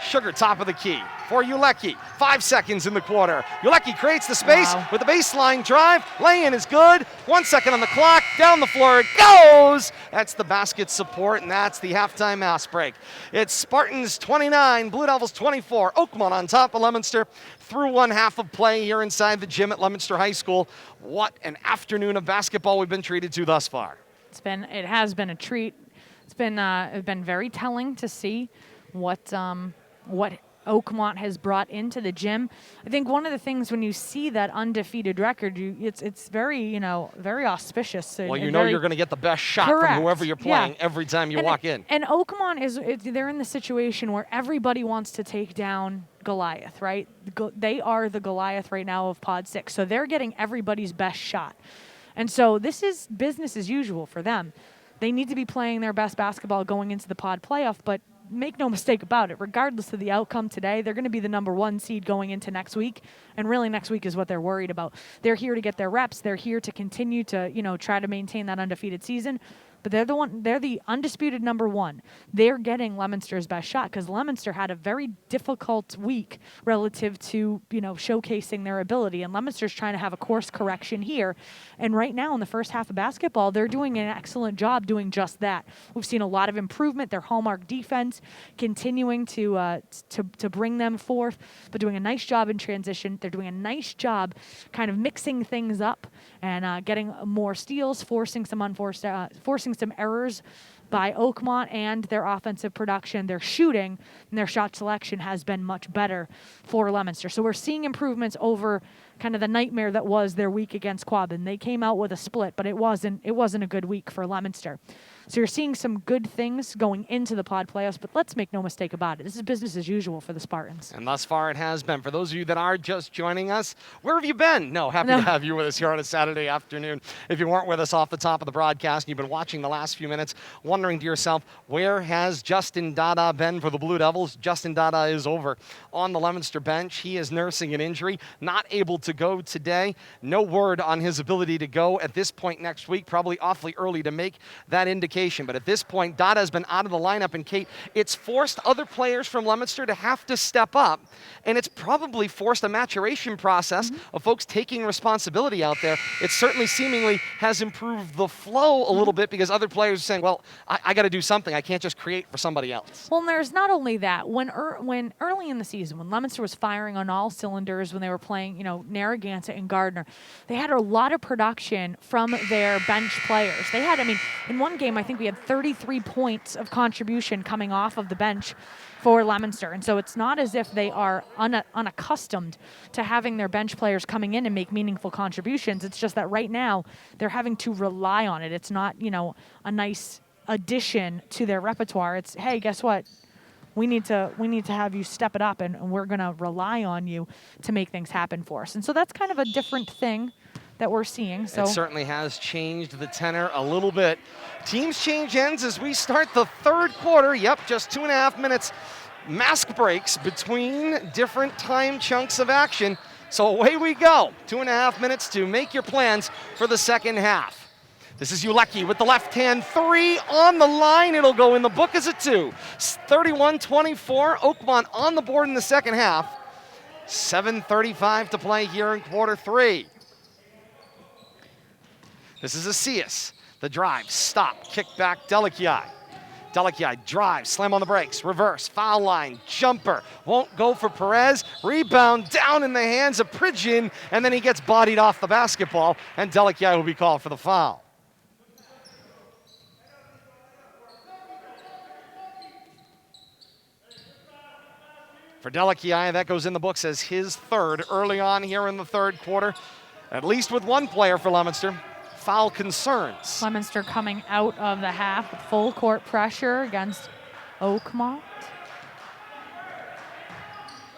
Sugar, top of the key for Ulecki. 5 seconds in the quarter. Ulecki creates the space with the baseline drive. Lay-in is good. 1 second on the clock. Down the floor it goes. That's the basket support, and that's the halftime ass break. It's Spartans 29, Blue Devils 24. Oakmont on top of Leominster through 1/2 of play here inside the gym at Leominster High School. What an afternoon of basketball we've been treated to thus far. It has been a treat. It's been very telling to see what Oakmont has brought into the gym. I think one of the things when you see that undefeated record, it's very very auspicious. Well, you know you're going to get the best shot from whoever you're playing every time you walk in. And Oakmont they're in the situation where everybody wants to take down Goliath, right? They are the Goliath right now of Pod 6, so they're getting everybody's best shot. And so this is business as usual for them. They need to be playing their best basketball going into the pod playoff, but make no mistake about it, regardless of the outcome today, they're going to be the number 1 seed going into next week. And really next week is what they're worried about. They're here to get their reps. They're here to continue to, try to maintain that undefeated season. But they're the undisputed number 1. They're getting Leominster's best shot because Leominster had a very difficult week relative to, showcasing their ability. And Leominster's trying to have a course correction here. And right now in the first half of basketball, they're doing an excellent job doing just that. We've seen a lot of improvement. Their hallmark defense continuing to bring them forth, but doing a nice job in transition. They're doing a nice job kind of mixing things up and getting more steals, forcing some errors by Oakmont and their offensive production. Their shooting and their shot selection has been much better for Leominster. So we're seeing improvements over kind of the nightmare that was their week against Quabbin. They came out with a split, but it wasn't a good week for Leominster. So you're seeing some good things going into the pod playoffs, but let's make no mistake about it. This is business as usual for the Spartans. And thus far it has been. For those of you that are just joining us, where have you been? Happy to have you with us here on a Saturday afternoon. If you weren't with us off the top of the broadcast and you've been watching the last few minutes, wondering to yourself, where has Justin Dada been for the Blue Devils? Justin Dada is over on the Leominster bench. He is nursing an injury, not able to go today. No word on his ability to go at this point next week. Probably awfully early to make that indication. But at this point, Dada has been out of the lineup, and Kate, it's forced other players from Leominster to have to step up, and it's probably forced a maturation process of folks taking responsibility out there. It certainly seemingly has improved the flow a little bit because other players are saying, well, I got to do something. I can't just create for somebody else. Well, and there's not only that. When early in the season, when Leominster was firing on all cylinders, when they were playing, Narragansett and Gardner, they had a lot of production from their bench players. They had, in one game, I think we had 33 points of contribution coming off of the bench for Leominster. And so it's not as if they are unaccustomed to having their bench players coming in and make meaningful contributions. It's just that right now they're having to rely on it. It's not, a nice addition to their repertoire. It's, hey, guess what? We need to have you step it up, and we're going to rely on you to make things happen for us. And so that's kind of a different thing that we're seeing. So it certainly has changed the tenor a little bit. Teams change ends as we start the third quarter. Yep, just 2.5 minutes. Mask breaks between different time chunks of action. So away we go. 2.5 minutes to make your plans for the second half. This is Ulecki with the left hand 3 on the line. It'll go in the book as a 2. 31-24, Oakmont on the board in the second half. 7:35 to play here in quarter 3. This is Asias. The drive, stop, kick back, Delikiai. Delikiai drives, slam on the brakes, reverse, foul line, jumper. Won't go for Perez. Rebound down in the hands of Pridgeon, and then he gets bodied off the basketball, and Delikiai will be called for the foul. For Delikiai, that goes in the books as his third early on here in the third quarter, at least with one player for Leominster. Foul concerns. Leominster coming out of the half with full court pressure against Oakmont.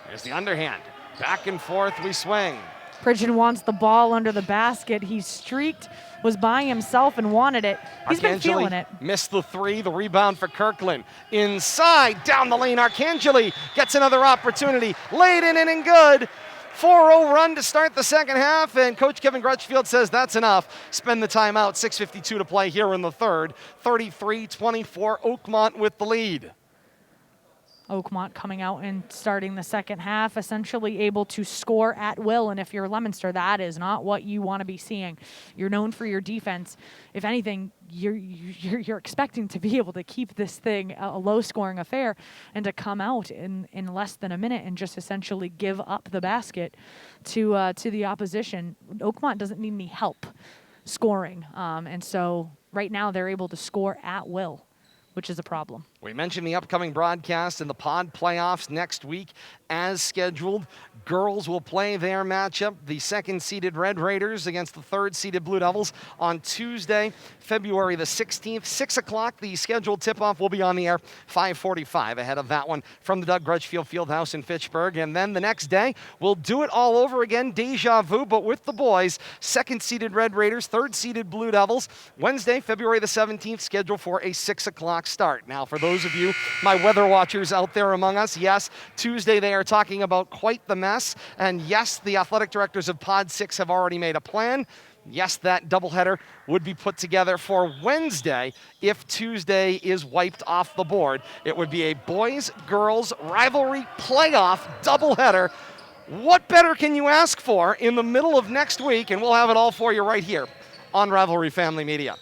There's the underhand. Back and forth we swing. Pridgeon wants the ball under the basket. He streaked, was by himself and wanted it. He's been feeling it. Missed the 3, the rebound for Kirkland. Inside, down the lane, Arcangeli gets another opportunity. Laid in and good. 4-0 run to start the second half, and Coach Kevin Grutchfield says that's enough. Spend the timeout, 6:52 to play here in the third. 33-24, Oakmont with the lead. Oakmont coming out and starting the second half, essentially able to score at will. And if you're Leominster, that is not what you want to be seeing. You're known for your defense. If anything, you're expecting to be able to keep this thing a low-scoring affair and to come out in less than a minute and just essentially give up the basket to the opposition. Oakmont doesn't need any help scoring, and so right now they're able to score at will, which is a problem. We mentioned the upcoming broadcast and the pod playoffs next week as scheduled. Girls will play their matchup, the second-seeded Red Raiders against the third-seeded Blue Devils on Tuesday, February the 16th, 6 o'clock. The scheduled tip-off will be on the air 5:45 ahead of that one from the Doug Grudgefield Fieldhouse in Fitchburg. And then the next day, we'll do it all over again, deja vu, but with the boys. Second-seeded Red Raiders, third-seeded Blue Devils. Wednesday, February the 17th, scheduled for a 6 o'clock start. Now, for those those of you, my weather watchers out there among us. Yes, Tuesday they are talking about quite the mess. And yes, the athletic directors of Pod 6 have already made a plan. Yes, that doubleheader would be put together for Wednesday if Tuesday is wiped off the board. It would be a boys-girls rivalry playoff doubleheader. What better can you ask for in the middle of next week? And we'll have it all for you right here on Rivalry Family Media.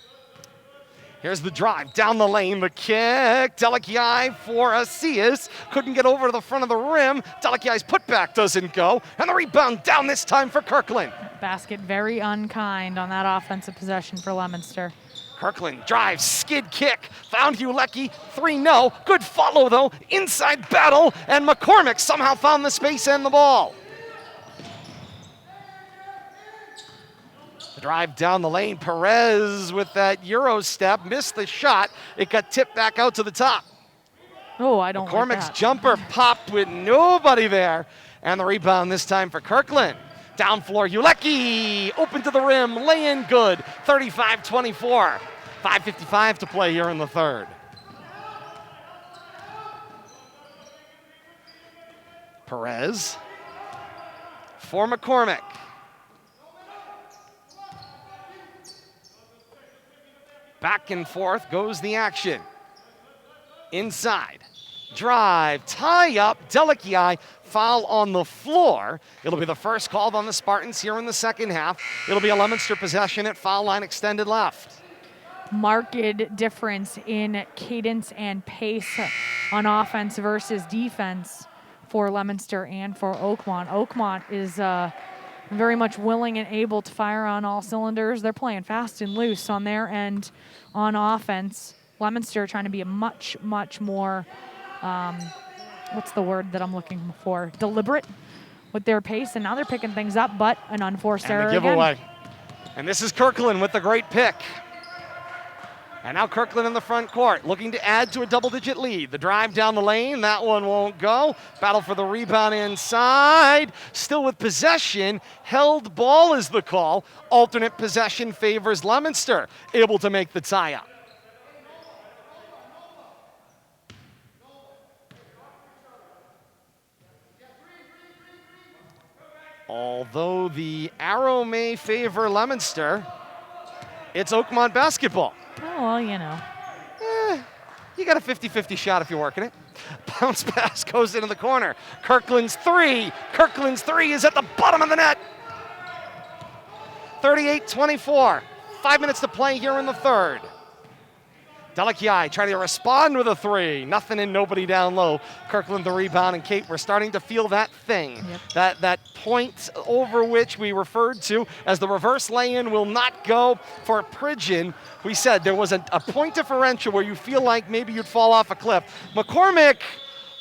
Here's the drive down the lane, the kick. Delakiai for Asias. Couldn't get over to the front of the rim. Delakiai's putback doesn't go. And the rebound down this time for Kirkland. Basket very unkind on that offensive possession for Leominster. Kirkland drives, skid kick, found Ulecki, 3 no. Good follow though, inside battle, and McCormick somehow found the space and the ball. The drive down the lane, Perez with that Euro step, missed the shot. It got tipped back out to the top. Oh, I don't like McCormick's that. jumper popped with nobody there, and the rebound this time for Kirkland. Down floor, Ulecki, open to the rim, lay in good, 35-24. 5:55 to play here in the third. Perez for McCormick. Back and forth goes the action. Inside, drive, tie up, Delakiai, foul on the floor. It'll be the first called on the Spartans here in the second half. It'll be a Leominster possession at foul line extended left. Marked difference in cadence and pace on offense versus defense for Leominster and for Oakmont. Oakmont is very much willing and able to fire on all cylinders. They're playing fast and loose on their end on offense. Leominster trying to be a much more, what's the word that I'm looking for? Deliberate with their pace, and now they're picking things up, but an unforced error And the giveaway. again. And this is Kirkland with the great pick. And now Kirkland in the front court, looking to add to a double-digit lead. The drive down the lane, that one won't go. Battle for the rebound inside. Still with possession, held ball is the call. Alternate possession favors Leominster, able to make the tie-up. Although the arrow may favor Leominster, it's Oakmont basketball. Oh, well, you know. You got a 50-50 shot if you're working it. Bounce pass goes into the corner. Kirkland's three is at the bottom of the net. 38-24. 5 minutes to play here in the third. Delakiai trying to respond with a 3. Nothing and nobody down low. Kirkland the rebound, and Kate, we're starting to feel that thing. Yep. That point over which we referred to as the reverse lay-in will not go for Pridgeon. We said there was a point differential where you feel like maybe you'd fall off a cliff. McCormick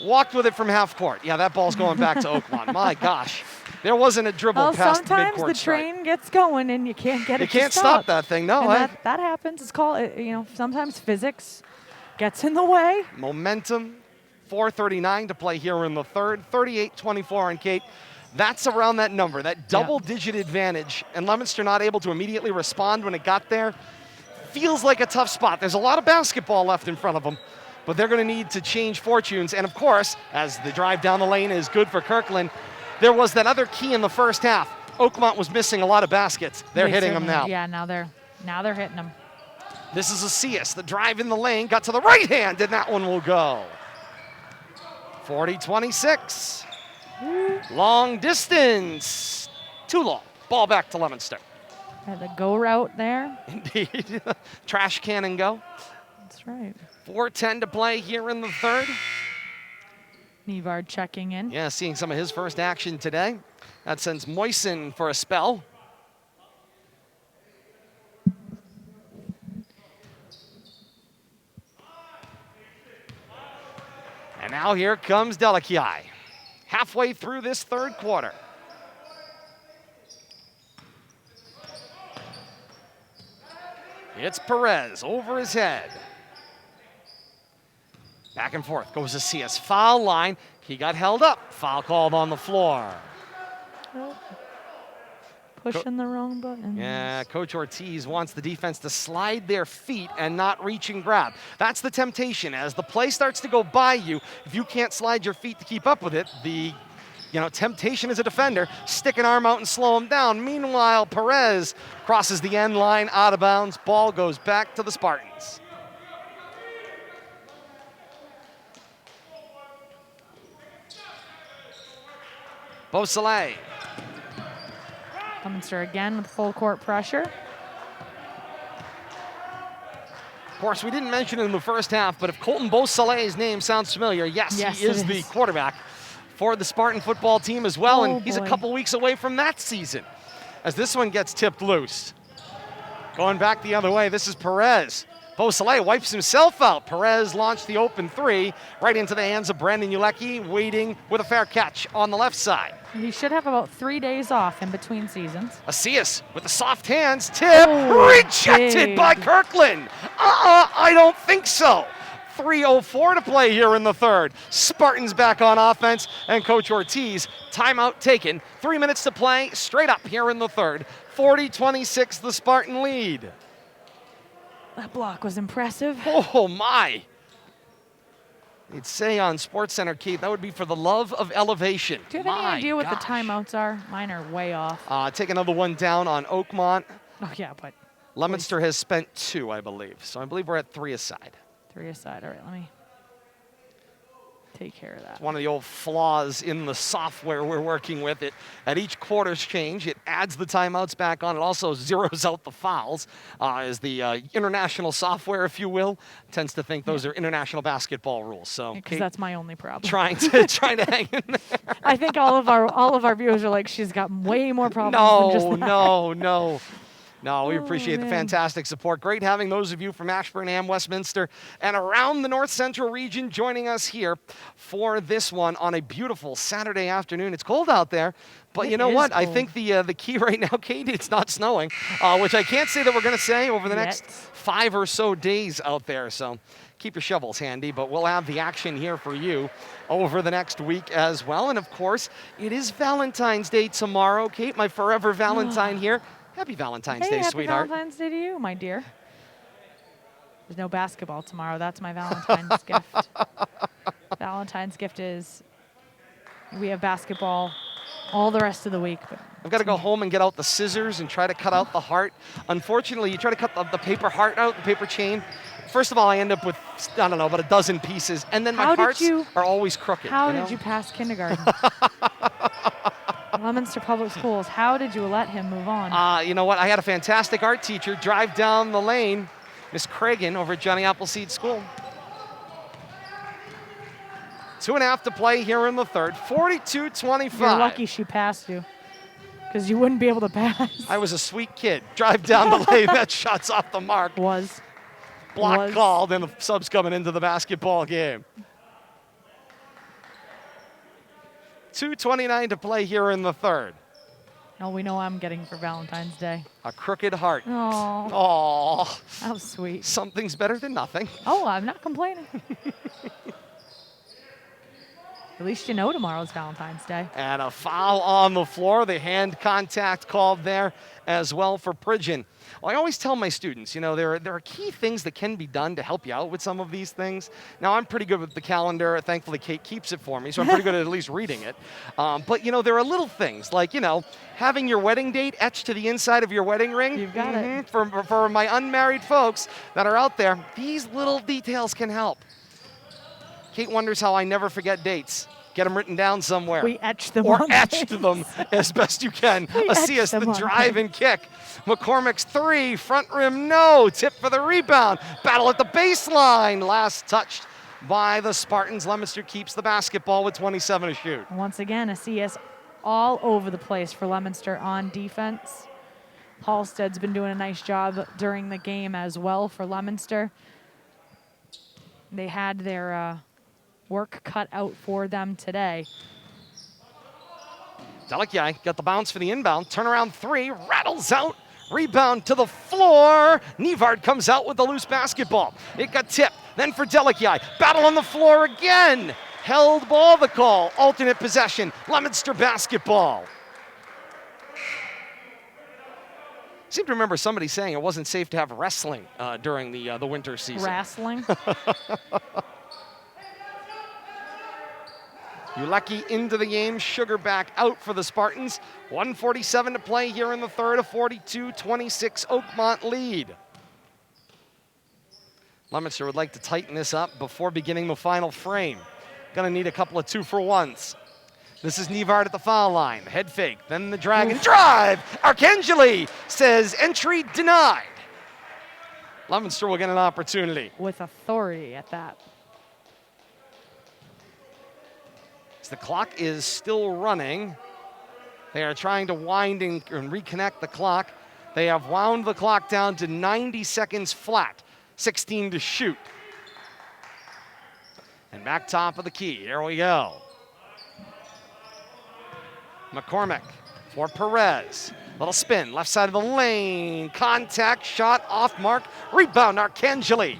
walked with it from half court. Yeah, that ball's going back to Oakmont. My gosh. There wasn't a dribble past the midcourt sometimes the train gets going and you can't get it to stop. You can't stop that thing, no. And that happens. It's called, sometimes physics gets in the way. Momentum, 4:39 to play here in the third, 38-24, and Kate, that's around that number, that double-digit advantage, and Leominster not able to immediately respond when it got there. Feels like a tough spot. There's a lot of basketball left in front of them, but they're going to need to change fortunes. And of course, as the drive down the lane is good for Kirkland, there was that other key in the first half. Oakmont was missing a lot of baskets. They're hitting them now. Yeah, now they're hitting them. This is Asias. The drive in the lane got to the right hand, and that one will go. 40-26. Long distance. Too long. Ball back to Leominster. The go route there. Indeed. Trash can and go. That's right. 4:10 to play here in the third. Nevard checking in. Yeah, seeing some of his first action today. That sends Moisen for a spell. And now here comes Delakiai. Halfway through this third quarter. It's Perez over his head. Back and forth goes Asias. Foul line. He got held up. Foul called on the floor. Pushing the wrong buttons. Yeah, Coach Ortiz wants the defense to slide their feet and not reach and grab. That's the temptation. As the play starts to go by you, if you can't slide your feet to keep up with it, the temptation as a defender, stick an arm out and slow him down. Meanwhile, Perez crosses the end line out of bounds. Ball goes back to the Spartans. Beausoleil. Leominster again with full court pressure. Of course, we didn't mention it in the first half, but if Colton Beausoleil's name sounds familiar, yes, he is the quarterback for the Spartan football team as well, and he's a couple weeks away from that season as this one gets tipped loose. Going back the other way, this is Perez. Beausoleil wipes himself out. Perez launched the open three right into the hands of Brandon Ulecki, waiting with a fair catch on the left side. He should have about 3 days off in between seasons. Asias with the soft hands, tip, rejected by Kirkland. I don't think so. 3:04 to play here in the third. Spartans back on offense, and Coach Ortiz, timeout taken. 3 minutes to play, straight up here in the third. 40-26, the Spartan lead. That block was impressive. Oh, my. You'd say on SportsCenter, Keith, that would be for the love of elevation. Do you have any idea what the timeouts are? Mine are way off. Take another one down on Oakmont. Oh, yeah, but... Leominster has spent 2, I believe. So I believe we're at 3 aside. 3 aside. All right, let me take care of that. It's one of the old flaws in the software we're working with. It at each quarter's change, it adds the timeouts back on. It also zeroes out the fouls. As the international software, if you will, tends to think those are international basketball rules. So because that's my only problem. Trying to hang in there. I think all of our viewers are like, she's got way more problems than just that. No, we appreciate the fantastic support. Great having those of you from Ashburnham, Westminster, and around the North Central region joining us here for this one on a beautiful Saturday afternoon. It's cold out there, but you know what? Cold. I think the key right now, Kate, it's not snowing, which I can't say that we're going to say over the next 5 or so days out there. So keep your shovels handy, but we'll have the action here for you over the next week as well. And of course, it is Valentine's Day tomorrow. Kate, my forever Valentine here. Happy Valentine's Day, sweetheart. Happy Valentine's Day to you, my dear. There's no basketball tomorrow. That's my Valentine's gift. Valentine's gift is we have basketball all the rest of the week. But I've got to go home and get out the scissors and try to cut out the heart. Unfortunately, you try to cut the paper heart out, the paper chain. First of all, I end up with, I don't know, about a dozen pieces. And then my hearts are always crooked. How did you pass kindergarten? Leominster Public Schools, how did you let him move on? You know what? I had a fantastic art teacher drive down the lane, Miss Cragen over at Johnny Appleseed School. 2.5 to play here in the third, 42-25. You're lucky she passed you, because you wouldn't be able to pass. I was a sweet kid. Drive down the lane, that shot's off the mark. Block called, and the subs coming into the basketball game. 2:29 to play here in the third. Oh, we know I'm getting for Valentine's Day. A crooked heart. Oh, how sweet. Something's better than nothing. Oh, I'm not complaining. At least you know tomorrow's Valentine's Day. And a foul on the floor. The hand contact called there as well for Pridgeon. Well, I always tell my students, you know, there are key things that can be done to help you out with some of these things. Now, I'm pretty good with the calendar. Thankfully, Kate keeps it for me, so I'm pretty good at least reading it. But, you know, there are little things like, you know, having your wedding date etched to the inside of your wedding ring. You've got it. For my unmarried folks that are out there, these little details can help. Kate wonders how I never forget dates. Get them written down somewhere. We etch them or on etched them as best you can. Asias, the drive and kick. McCormick's 3, front rim, no. Tip for the rebound. Battle at the baseline. Last touched by the Spartans. Leominster keeps the basketball with 27 to shoot. Once again, Asias all over the place for Leominster on defense. Halstead's been doing a nice job during the game as well for Leominster. They had their work cut out for them today. Delikiai got the bounce for the inbound. Turnaround 3, rattles out. Rebound to the floor. Nevard comes out with the loose basketball. It got tipped. Then for Delikiai. Battle on the floor again. Held ball the call. Alternate possession. Leominster basketball. seem to remember somebody saying it wasn't safe to have wrestling during the winter season. Wrestling. Ulecki into the game, Sugar back out for the Spartans. 1:47 to play here in the third, a 42-26 Oakmont lead. Leominster would like to tighten this up before beginning the final frame. Gonna need a couple of 2-for-1s. This is Nivard at the foul line. Head fake, then the dragon drive. Arcangeli says entry denied. Leominster will get an opportunity. With authority at that. The clock is still running. They are trying to wind and reconnect the clock. They have wound the clock down to 90 seconds flat, 16 to shoot. And back top of the key, here we go. McCormick for Perez. Little spin, left side of the lane. Contact, shot off mark, rebound, Arcangeli.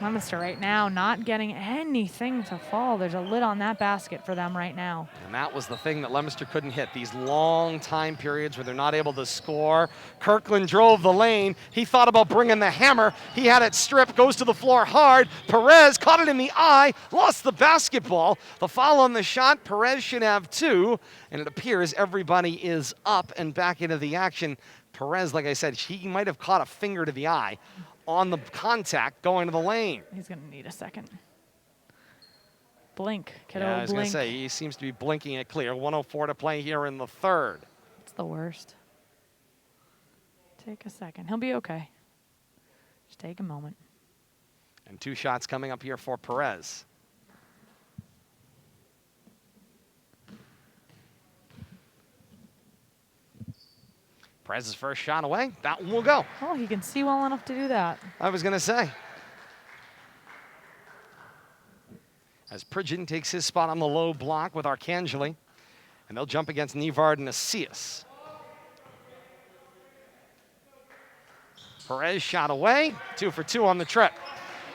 Leominster right now not getting anything to fall. There's a lid on that basket for them right now. And that was the thing that Leominster couldn't hit, these long time periods where they're not able to score. Kirkland drove the lane. He thought about bringing the hammer. He had it stripped, goes to the floor hard. Perez caught it in the eye, lost the basketball. The foul on the shot, Perez should have 2, and it appears everybody is up and back into the action. Perez, like I said, he might have caught a finger to the eye on the contact going to the lane. He's going to need a second. Blink, kiddo, yeah, I was blink. going to say, he seems to be blinking it clear. 1:04 to play here in the third. It's the worst. Take a second. He'll be okay. Just take a moment. And 2 shots coming up here for Perez. Perez's first shot away. That one will go. Oh, he can see well enough to do that. I was going to say. As Pridgeon takes his spot on the low block with Arcangeli, and they'll jump against Nivard and Asias. Perez shot away, 2 for 2 on the trip.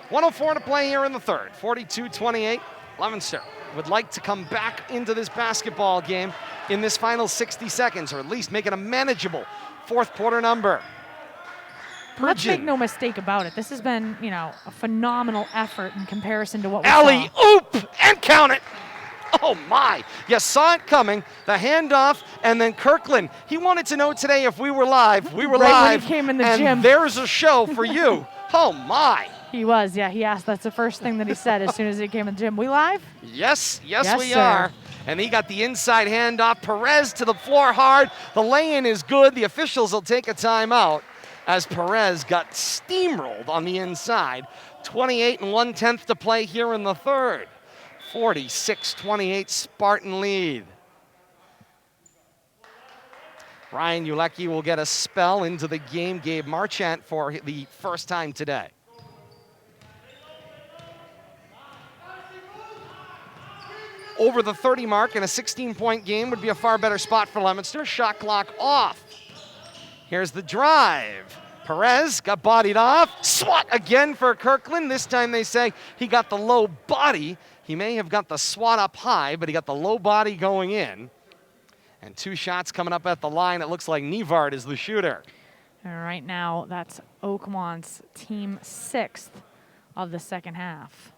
1:04 to play here in the third, 42-28. Leominster would like to come back into this basketball game in this final 60 seconds, or at least make it a manageable fourth quarter number. Let's make no mistake about it. This has been, a phenomenal effort in comparison to what we Alley saw. oop and count it. Oh my, you saw it coming, the handoff, and then Kirkland. He wanted to know today if we were live. We were right live. When he came in the and gym. There's a show for you. Oh my. He was, yeah, he asked. That's the first thing that he said as soon as he came in the gym. We live? Yes, we sir. are. And he got the inside handoff. Perez to the floor hard. The lay-in is good. The officials will take a timeout as Perez got steamrolled on the inside. 28 1/10 to play here in the third. 46-28 Spartan lead. Ryan Ulecki will get a spell into the game. Gabe Marchant for the first time today. Over the 30 mark and a 16-point game would be a far better spot for Leominster. Shot clock off. Here's the drive. Perez got bodied off. Swat again for Kirkland. This time they say he got the low body. He may have got the swat up high, but he got the low body going in. And 2 shots coming up at the line. It looks like Nivard is the shooter. And right now, that's Oakmont's team 6th of the second half.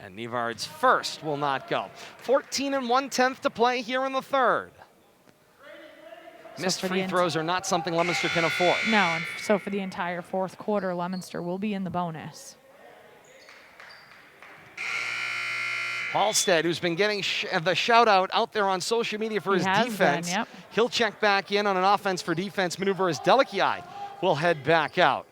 And Nivard's first will not go. 14 1/10 to play here in the third. Missed free throws are not something Leominster can afford. No, and so for the entire fourth quarter, Leominster will be in the bonus. Halstead, who's been getting the shout out there on social media for his defense. Yep. He'll check back in on an offense for defense maneuver as Delikiai will head back out.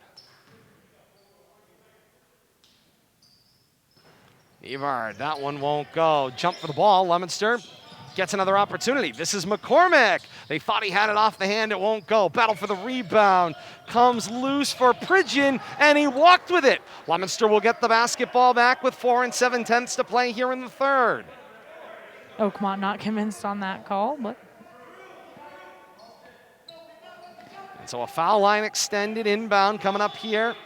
Nivard, that one won't go. Jump for the ball. Leominster gets another opportunity. This is McCormick. They thought he had it off the hand. It won't go. Battle for the rebound. Comes loose for Pridgeon, and he walked with it. Leominster will get the basketball back with 4 7/10 to play here in the third. Oakmont not convinced on that call, but. And so a foul line extended inbound coming up here.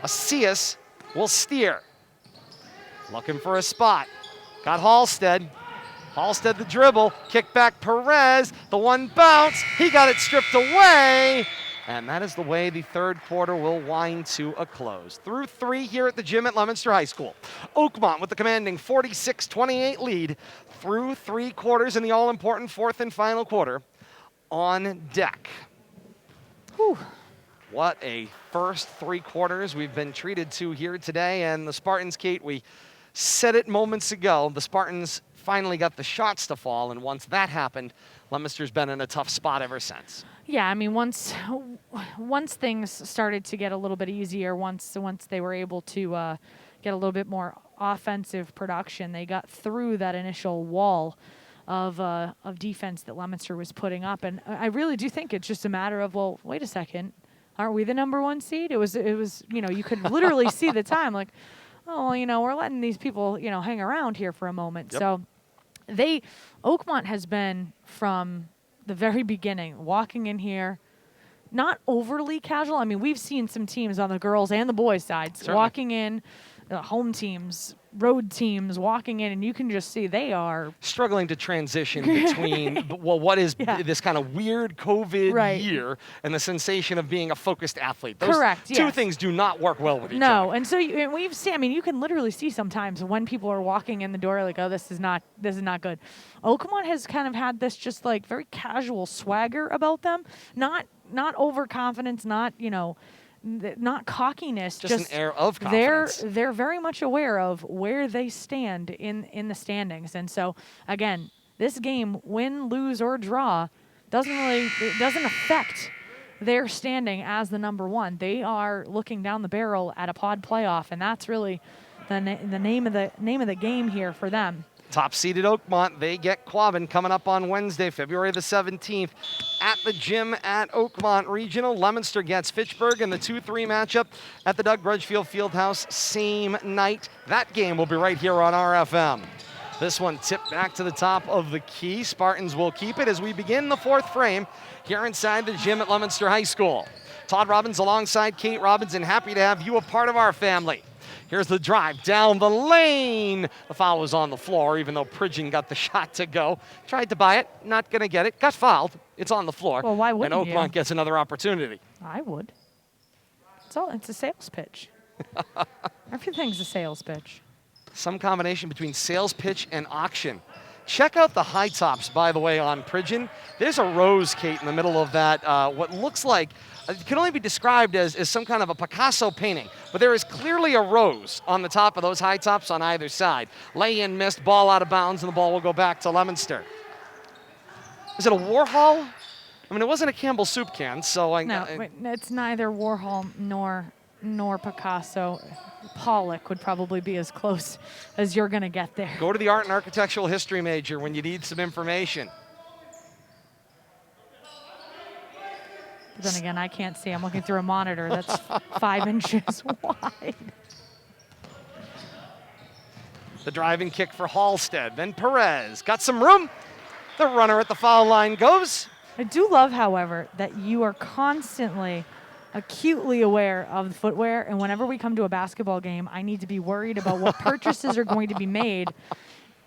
Asias will steer. Looking for a spot. Got Halstead. Halstead the dribble. Kick back Perez. The one bounce. He got it stripped away. And that is the way the third quarter will wind to a close. Through 3 here at the gym at Leominster High School. Oakmont with the commanding 46-28 lead through 3 quarters in the all-important fourth and final quarter on deck. Whew. What a first 3 quarters we've been treated to here today. And the Spartans, Kate, we said it moments ago, the Spartans finally got the shots to fall. And once that happened, Leominster's been in a tough spot ever since. Yeah, I mean, once things started to get a little bit easier, once they were able to get a little bit more offensive production, they got through that initial wall of defense that Leominster was putting up. And I really do think it's just a matter of, well, wait a second, aren't we the number 1 seed? It was you could literally see the time, like, oh, we're letting these people, hang around here for a moment. Yep. So Oakmont has been from the very beginning, walking in here, not overly casual. I mean, we've seen some teams on the girls and the boys sides walking in, home teams, road teams walking in, and you can just see they are struggling to transition between, well, what is this kind of weird COVID year and the sensation of being a focused athlete. Those two things do not work well with each other. No, and so we've seen, I mean, you can literally see sometimes when people are walking in the door like, oh, this is not good. Oakmont has kind of had this just like very casual swagger about them, not overconfidence, not cockiness, just an air of confidence. They're very much aware of where they stand in the standings. And so again, this game, win, lose, or draw, doesn't affect their standing as the number 1. They are looking down the barrel at a pod playoff, and that's really the name of the game here for them. Top-seeded Oakmont, they get Quabbin coming up on Wednesday, February the 17th at the gym at Oakmont Regional. Leominster gets Fitchburg in the 2-3 matchup at the Doug Grudgefield Fieldhouse same night. That game will be right here on RFM. This one tipped back to the top of the key. Spartans will keep it as we begin the 4th frame here inside the gym at Leominster High School. Todd Robbins alongside Kate Robbins, and happy to have you a part of our family. Here's the drive down the lane. The foul was on the floor, even though Pridgeon got the shot to go. Tried to buy it, not going to get it. Got fouled. It's on the floor. Well, why wouldn't you? And Oakmont gets another opportunity. I would. It's a sales pitch. Everything's a sales pitch. Some combination between sales pitch and auction. Check out the high tops, by the way, on Pridgeon. There's a rose, Kate, in the middle of that, what looks like, it can only be described as some kind of a Picasso painting, but there is clearly a rose on the top of those high tops on either side. Lay-in missed, ball out of bounds, and the ball will go back to Leominster. Is it a Warhol? I mean, it wasn't a Campbell soup can, so it's neither Warhol nor Picasso. Pollock would probably be as close as you're going to get there. Go to the art and architectural history major when you need some information. But then again, I can't see. I'm looking through a monitor that's 5 inches wide. The driving kick for Halstead. Then Perez got some room. The runner at the foul line goes. I do love, however, that you are constantly acutely aware of the footwear, and whenever we come to a basketball game, I need to be worried about what purchases are going to be made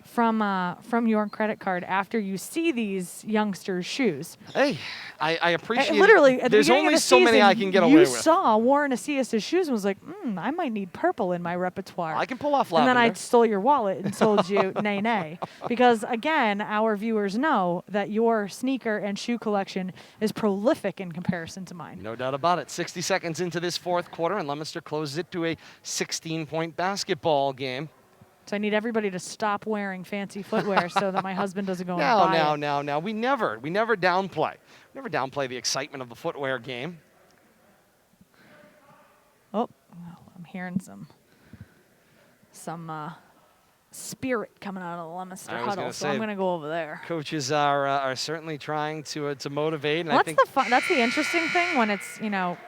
from your credit card after you see these youngsters' shoes. Hey, I appreciate literally, it. at the There's beginning only of the so season, many I can get away with. You saw Warren Asias' shoes and was like, I might need purple in my repertoire. I can pull off lavender. And then I stole your wallet and told you nay. Because, again, our viewers know that your sneaker and shoe collection is prolific in comparison to mine. No doubt about it. 60 seconds into this 4th quarter, and Leominster closes it to a 16-point basketball game. So I need everybody to stop wearing fancy footwear so that my husband doesn't go and buy it. No. We never downplay. We never downplay the excitement of the footwear game. Oh, I'm hearing some spirit coming out of the Leominster huddle, so I'm going to go over there. Coaches are certainly trying to motivate. And well, that's the interesting thing when it's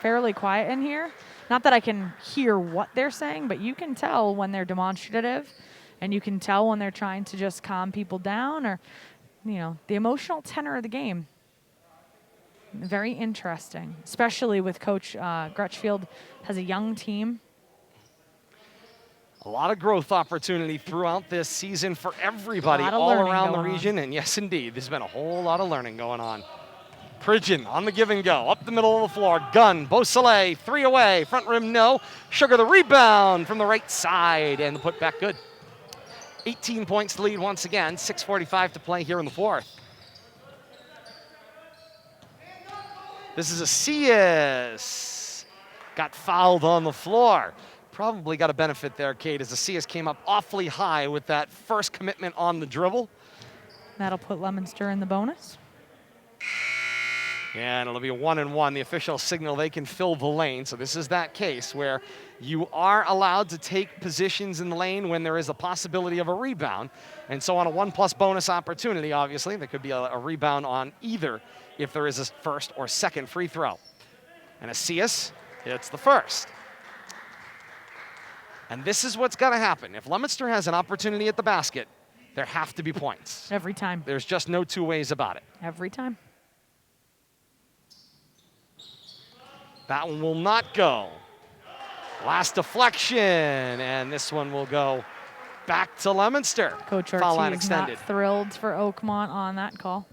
fairly quiet in here. Not that I can hear what they're saying, but you can tell when they're demonstrative, and you can tell when they're trying to just calm people down, or the emotional tenor of the game. Very interesting, especially with Coach Grutchfield has a young team. A lot of growth opportunity throughout this season for everybody all around the region. And yes, indeed, there's been a whole lot of learning going on. Pridgeon on the give and go. Up the middle of the floor. Gunn. Beausoleil. 3 away. Front rim, no. Sugar the rebound from the right side. And the putback good. 18 points to lead once again. 6:45 to play here in the fourth. This is Acias. Got fouled on the floor. Probably got a benefit there, Kate, as Acias came up awfully high with that first commitment on the dribble. That'll put Leominster in the bonus. Yeah, and it'll be a 1-and-1. The official signal they can fill the lane. So this is that case where you are allowed to take positions in the lane when there is a possibility of a rebound. And so on a 1+ bonus opportunity, obviously, there could be a rebound on either if there is a first or second free throw. And Acias hits the first. And this is what's got to happen. If Leominster has an opportunity at the basket, there have to be points. Every time. There's just no two ways about it. Every time. That one will not go. Last deflection, and this one will go back to Leominster. Coach Foul line Ortiz extended. not thrilled for Oakmont on that call.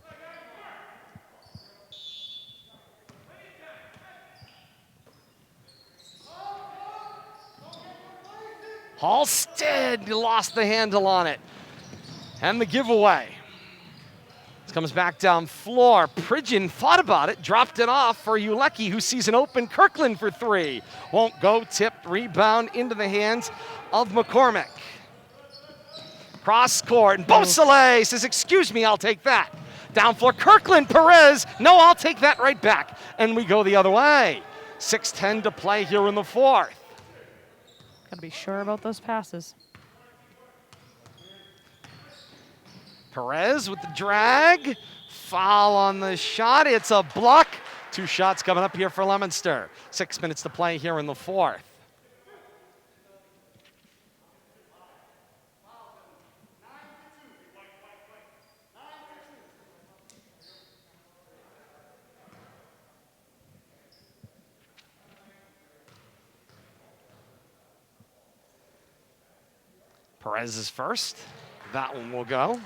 Halstead lost the handle on it. And the giveaway. This comes back down floor. Pridgeon thought about it, dropped it off for Ulecki, who sees an open Kirkland for 3. Won't go, tipped, rebound into the hands of McCormick. Cross court, and Beausoleil says, excuse me, I'll take that. Down floor, Kirkland, Perez, no, I'll take that right back. And we go the other way. 6:10 to play here in the fourth. Got to be sure about those passes. Perez with the drag. Foul on the shot. It's a block. 2 shots coming up here for Leominster. 6 minutes to play here in the fourth. Perez is first. That one will go.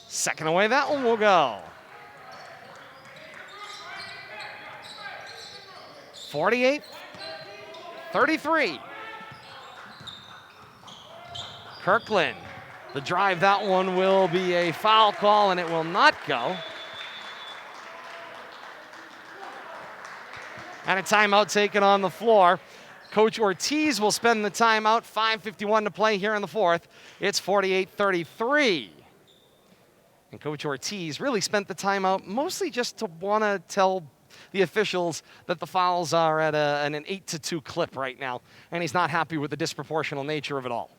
Second away, that one will go. 48-33. Kirkland, the drive, that one will be a foul call, and it will not go. And a timeout taken on the floor. Coach Ortiz will spend the timeout. 5:51 to play here in the fourth. It's 48-33. And Coach Ortiz really spent the timeout mostly just to want to tell the officials that the fouls are at an 8-2 clip right now, and he's not happy with the disproportional nature of it all.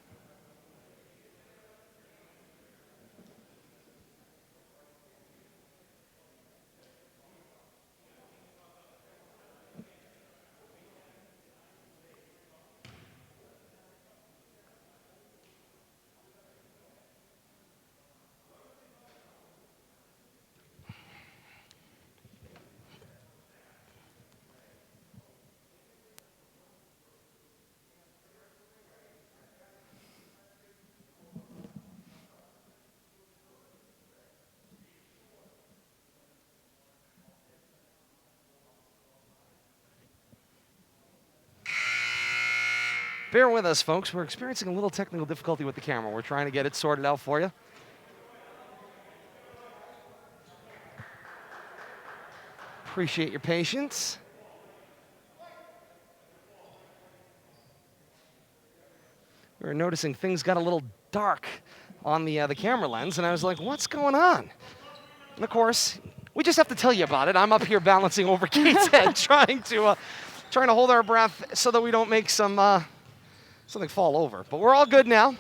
Bear with us, folks. We're experiencing a little technical difficulty with the camera. We're trying to get it sorted out for you. Appreciate your patience. We were noticing things got a little dark on the camera lens, and I was like, what's going on? And of course, we just have to tell you about it. I'm up here balancing over Kate's head, trying to hold our breath so that we don't make something fall over. But we're all good now.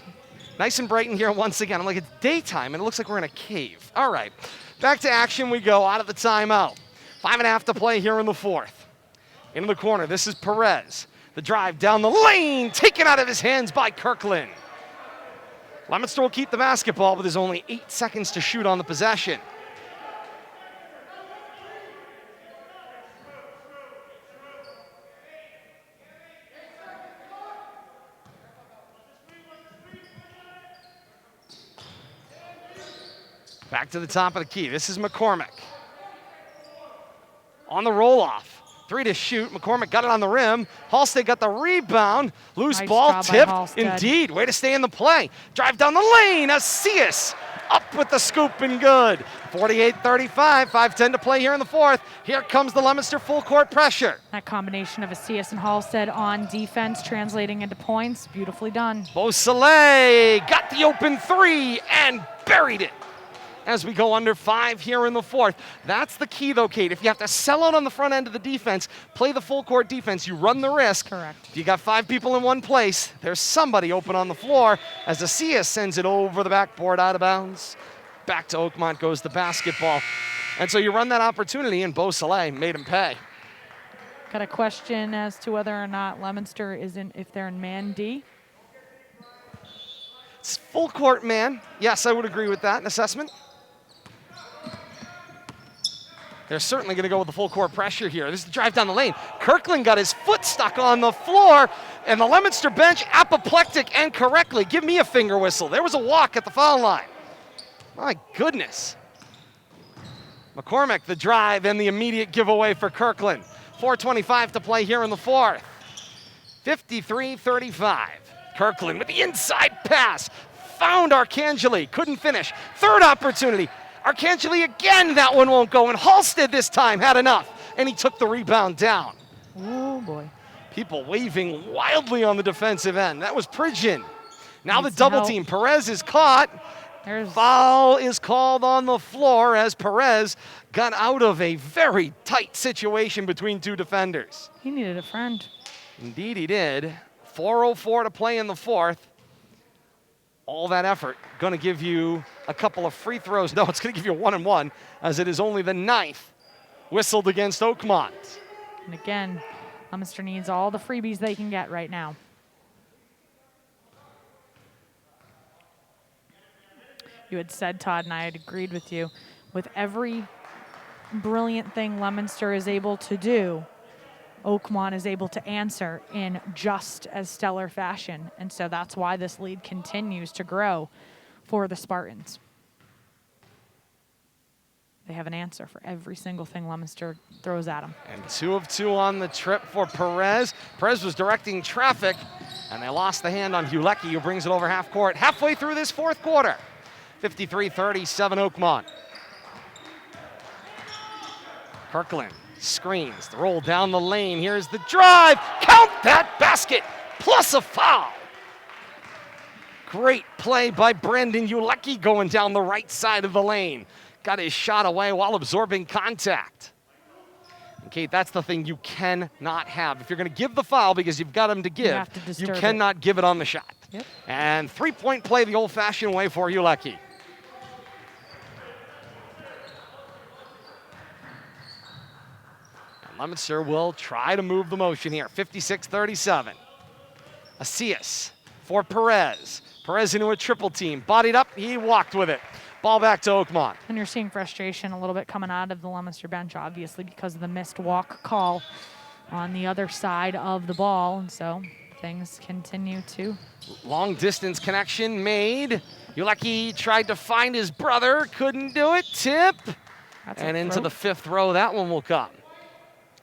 Nice and bright in here once again. I'm like, it's daytime, and it looks like we're in a cave. All right, back to action we go out of the timeout. 5.5 to play here in the fourth. Into the corner, this is Perez. The drive down the lane, taken out of his hands by Kirkland. Leominster will keep the basketball, but there's only 8 seconds to shoot on the possession. Back to the top of the key. This is McCormick. On the roll-off. 3 to shoot. McCormick got it on the rim. Halstead got the rebound. Loose Nice ball job by tipped. Halstead. Indeed. Way to stay in the play. Drive down the lane. Asias up with the scoop and good. 48-35. 5:10 to play here in the fourth. Here comes the Leominster full court pressure. That combination of Asias and Halstead on defense translating into points. Beautifully done. Beausoleil got the open 3 and buried it. As we go under 5 here in the fourth. That's the key though, Kate. If you have to sell out on the front end of the defense, play the full court defense, you run the risk. Correct. If you got 5 people in one place, there's somebody open on the floor as Asias sends it over the backboard out of bounds. Back to Oakmont goes the basketball. And so you run that opportunity and Beausoleil made him pay. Got a question as to whether or not Leominster if they're in man D. It's full court man. Yes, I would agree with that, an assessment. They're certainly going to go with the full court pressure here. This is the drive down the lane. Kirkland got his foot stuck on the floor, and the Leominster bench apoplectic and correctly. Give me a finger whistle. There was a walk at the foul line. My goodness. McCormick, the drive, and the immediate giveaway for Kirkland. 4:25 to play here in the fourth. 53-35. Kirkland with the inside pass. Found Arcangeli, couldn't finish. Third opportunity. Arcangeli again, that one won't go, and Halstead this time had enough, and he took the rebound down. Oh boy. People waving wildly on the defensive end. That was Pridgeon. Now Needs the double help. team. Perez is caught. There's Foul is called on the floor as Perez got out of a very tight situation between 2 defenders. he needed a friend. Indeed he did. 4:04 to play in the fourth. All that effort going to give you a couple of free throws. No, it's going to give you a 1-and-1 as it is only the 9th whistled against Oakmont. And again, Leominster needs all the freebies they can get right now. You had said, Todd, and I had agreed with you, with every brilliant thing Leominster is able to do, Oakmont is able to answer in just as stellar fashion. And so that's why this lead continues to grow for the Spartans. They have an answer for every single thing Leominster throws at them. And 2 of 2 on the trip for Perez. Perez was directing traffic, and they lost the hand on Hulecki, who brings it over half court halfway through this fourth quarter. 53-37 Oakmont. Kirkland screens, the roll down the lane. Here's the drive. Count that basket, plus a foul. Great play by Brandon Hulecki going down the right side of the lane. Got his shot away while absorbing contact. And Kate, that's the thing you cannot have. If you're going to give the foul because you've got him to give, have to disturb it. cannot give it on the shot. Yep. And 3-point play the old-fashioned way for Hulecki. Leominster will try to move the motion here. 56-37. Asias for Perez. Perez into a triple team. Bodied up, he walked with it. Ball back to Oakmont. And you're seeing frustration a little bit coming out of the Leominster bench, obviously, because of the missed walk call on the other side of the ball. And so things continue to. Long distance connection made. Hulecki tried to find his brother, couldn't do it. Tip. That's And a into throw. the 5th row, that one will come.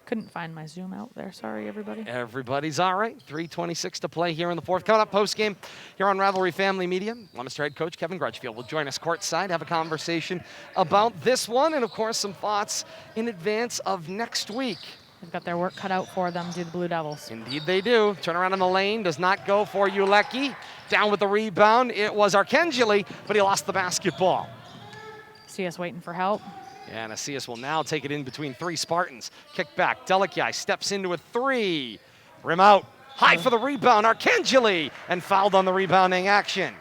Couldn't find my zoom out there. Sorry, everybody. Everybody's all right. 3:26 to play here in the fourth. Coming up post-game here on Rivalry Family Media, Leominster head coach Kevin Grudgefield will join us courtside, have a conversation about this one, and of course some thoughts in advance of next week. They've got their work cut out for them, do the Blue Devils. Indeed they do. Turn around in the lane, does not go for Hulecki. Down with the rebound, it was Arcangeli, but he lost the basketball. See us waiting for help. And Asias will now take it in between 3 Spartans. Kick back, Delikai steps into a 3. Rim out, high for the rebound, Arcangeli, and fouled on the rebounding action.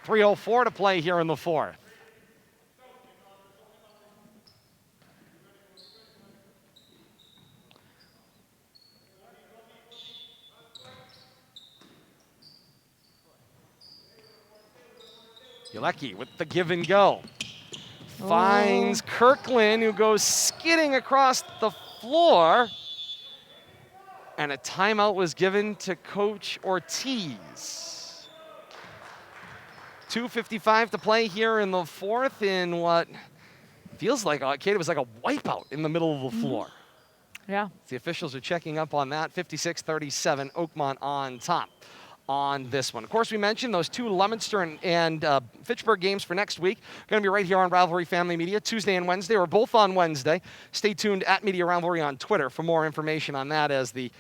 3:04 to play here in the fourth. Ulecki with the give and go. Finds Kirkland, who goes skidding across the floor. And a timeout was given to Coach Ortiz. 2:55 to play here in the fourth in what feels like, Kate, it was like a wipeout in the middle of the floor. Yeah. The officials are checking up on that. 56-37, Oakmont on top on this one. Of course, we mentioned those two Leominster and Fitchburg games for next week. Going to be right here on Rivalry Family Media, Tuesday and Wednesday. We're both on Wednesday. Stay tuned at Media Rivalry on Twitter for more information on that as the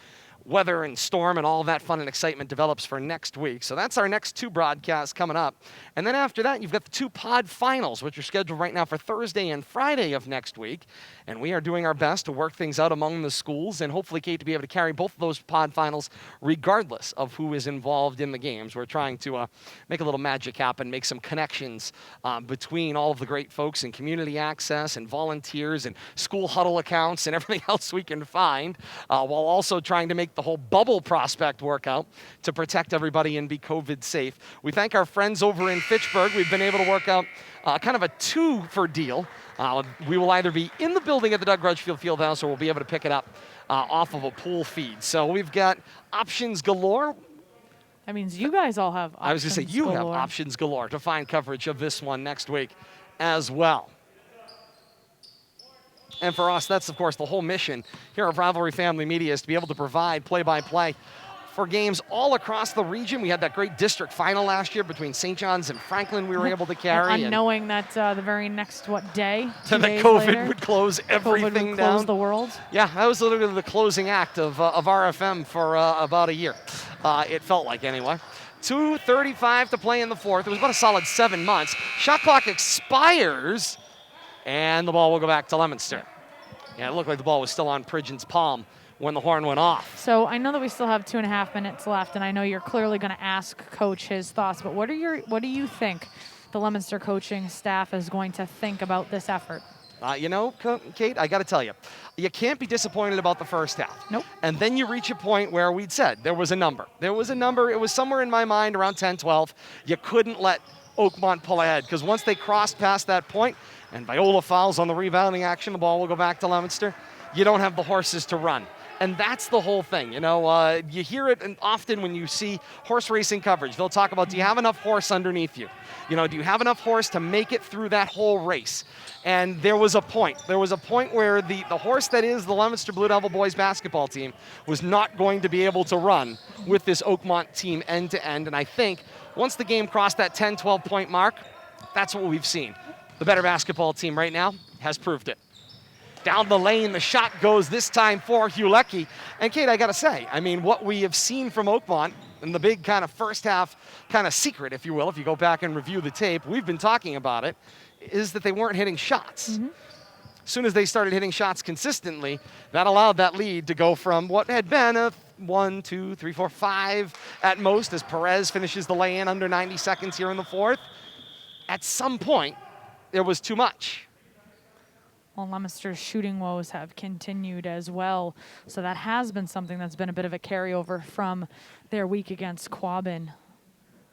weather and storm and all that fun and excitement develops for next week. So that's our next two broadcasts coming up. And then after that, you've got the two pod finals, which are scheduled right now for Thursday and Friday of next week. And we are doing our best to work things out among the schools and hopefully, Kate, to be able to carry both of those pod finals regardless of who is involved in the games. We're trying to make a little magic happen, make some connections between all of the great folks in community access and volunteers and school huddle accounts and everything else we can find, while also trying to make the whole bubble prospect workout to protect everybody and be COVID safe. We thank our friends over in Fitchburg. We've been able to work out kind of a two-for deal. We will either be in the building at the Doug Grudgefield Fieldhouse or we'll be able to pick it up off of a pool feed. So we've got options galore. That means you guys all have options. I was going to say, you have galore. options galore to find coverage of this one next week as well. And for us, that's, of course, the whole mission here at Rivalry Family Media is to be able to provide play-by-play for games all across the region. We had that great district final last year between St. John's and Franklin we were able to carry. Unknowing that the very next, day? That days COVID later, would close everything COVID would down. close the world. Yeah, that was literally the closing act of RFM for about a year. It felt like, anyway. 2:35 to play in the fourth. It was about a solid 7 months. Shot clock expires, and the ball will go back to Leominster. Yeah, it looked like the ball was still on Pridgeon's palm when the horn went off. So I know that we still have 2.5 minutes left, and I know you're clearly going to ask Coach his thoughts, but what do you think the Leominster coaching staff is going to think about this effort? Kate, I got to tell you, you can't be disappointed about the first half. Nope. And then you reach a point where we'd said there was a number. There was a number. It was somewhere in my mind around 10-12. You couldn't let Oakmont pull ahead because once they crossed past that point, and Viola fouls on the rebounding action, the ball will go back to Leominster. You don't have the horses to run. And that's the whole thing. You hear it often when you see horse racing coverage. They'll talk about, do you have enough horse underneath you? Do you have enough horse to make it through that whole race? And there was a point. There was a point where the horse that is the Leominster Blue Devil boys basketball team was not going to be able to run with this Oakmont team end to end. And I think once the game crossed that 10-12 point mark, that's what we've seen. The better basketball team right now has proved it. Down the lane, the shot goes this time for Ulecki. And Kate, I got to say, what we have seen from Oakmont and the big kind of first half kind of secret, if you will, if you go back and review the tape, we've been talking about it, is that they weren't hitting shots. Mm-hmm. As soon as they started hitting shots consistently, that allowed that lead to go from what had been a 1, 2, 3, 4, 5 at most as Perez finishes the lay-in under 90 seconds here in the fourth. At some point, there was too much. Well, Leominster's shooting woes have continued as well. So that has been something that's been a bit of a carryover from their week against Quabbin.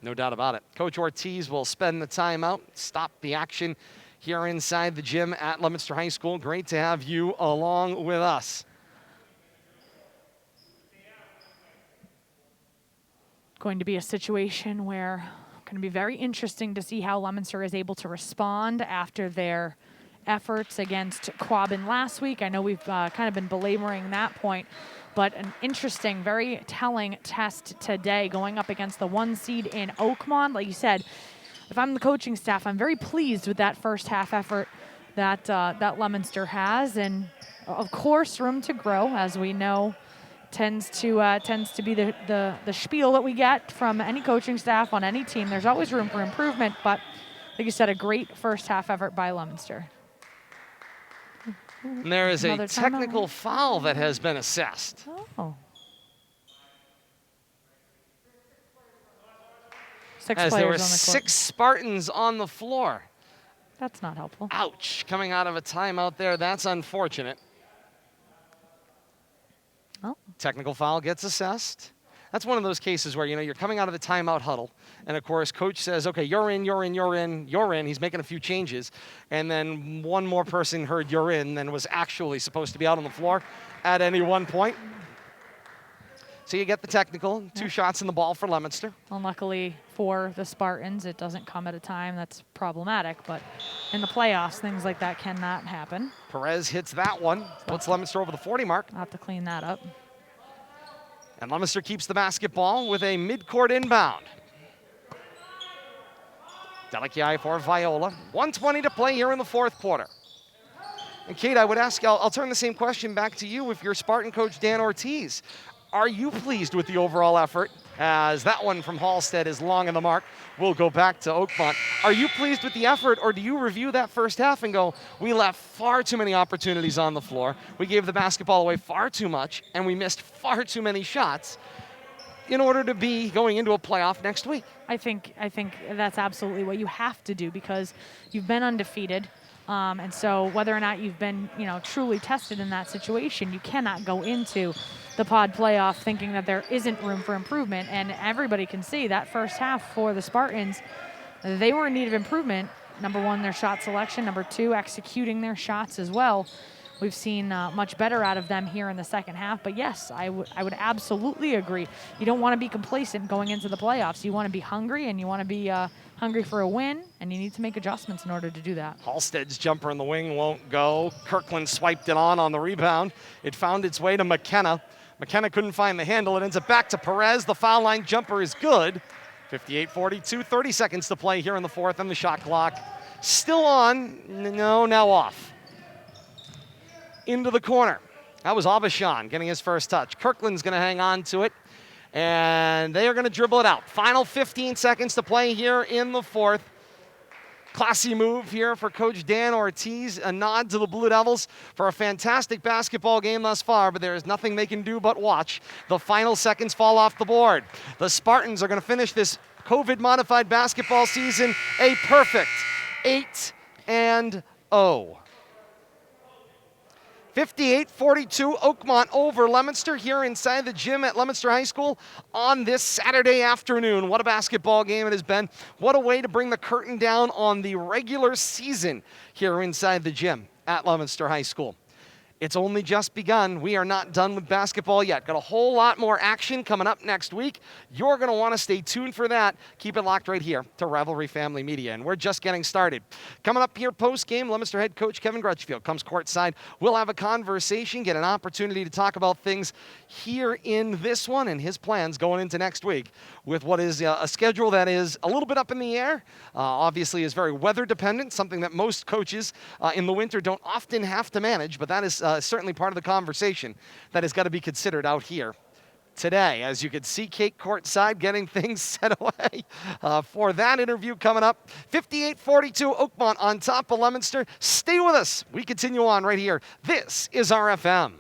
No doubt about it. Coach Ortiz will spend the timeout, stop the action here inside the gym at Leominster High School. Great to have you along with us. Going to be a situation where going to be very interesting to see how Leominster is able to respond after their efforts against Quabbin last week. I know we've kind of been belaboring that point, but an interesting, very telling test today going up against the 1 seed in Oakmont. Like you said, if I'm the coaching staff, I'm very pleased with that first half effort that that Leominster has, and of course, room to grow, as we know, tends to be the spiel that we get from any coaching staff on any team. There's always room for improvement, but like you said, a great first half effort by Leominster. And there is a technical foul that has been assessed. Oh. As there were 6 Spartans on the floor. That's not helpful. Ouch. Coming out of a timeout there. That's unfortunate. Oh. Technical foul gets assessed. that's one of those cases where, you're coming out of the timeout huddle, and of course, coach says, okay, you're in, you're in, you're in, you're in. He's making a few changes, and then one more person heard you're in than was actually supposed to be out on the floor at any one point. So you get the technical, 2 shots in the ball for Leominster. Unluckily for the Spartans, it doesn't come at a time that's problematic, but in the playoffs, things like that cannot happen. Perez hits that one, puts Leominster over the 40 mark. I'll have to clean that up. And Leominster keeps the basketball with a mid-court inbound. Delichiai for Viola. 1:20 to play here in the 4th quarter. And Kate, I would ask, I'll turn the same question back to you with your Spartan coach, Dan Ortiz. Are you pleased with the overall effort? As that one from Halstead is long in the mark. We'll go back to Oakmont. Are you pleased with the effort, or do you review that first half and go, we left far too many opportunities on the floor, we gave the basketball away far too much, and we missed far too many shots in order to be going into a playoff next week? I think that's absolutely what you have to do, because you've been undefeated. And so whether or not you've been, truly tested in that situation, you cannot go into the pod playoff thinking that there isn't room for improvement. And everybody can see that first half for the Spartans, they were in need of improvement. Number one, their shot selection. Number two, executing their shots as well. We've seen much better out of them here in the second half. But yes, I would absolutely agree. You don't want to be complacent going into the playoffs. You want to be hungry, and you want to be hungry for a win, and you need to make adjustments in order to do that. Halstead's jumper in the wing won't go. Kirkland swiped it on the rebound. It found its way to McKenna. McKenna couldn't find the handle. It ends up back to Perez. The foul line jumper is good. 58-42, 30 seconds to play here in the 4th, and the shot clock still on. No, now off. Into the corner. That was Abishan getting his first touch. Kirkland's going to hang on to it, and they are going to dribble it out. Final 15 seconds to play here in the 4th. Classy move here for Coach Dan Ortiz. A nod to the Blue Devils for a fantastic basketball game thus far, but there is nothing they can do but watch. The final seconds fall off the board. The Spartans are going to finish this COVID-modified basketball season a perfect 8-0. 58-42, Oakmont over Leominster here inside the gym at Leominster High School on this Saturday afternoon. What a basketball game it has been. What a way to bring the curtain down on the regular season here inside the gym at Leominster High School. It's only just begun. We are not done with basketball yet. Got a whole lot more action coming up next week. You're going to want to stay tuned for that. Keep it locked right here to Rivalry Family Media, and we're just getting started. Coming up here post-game, Leominster head coach Kevin Grutchfield comes courtside. We'll have a conversation, get an opportunity to talk about things here in this one and his plans going into next week with what is a schedule that is a little bit up in the air. Obviously is very weather dependent, something that most coaches in the winter don't often have to manage, but that is certainly part of the conversation that has got to be considered out here today. As you can see, Kate courtside getting things set away for that interview coming up. 58-42, Oakmont on top of Leominster. Stay with us. We continue on right here. This is RFM.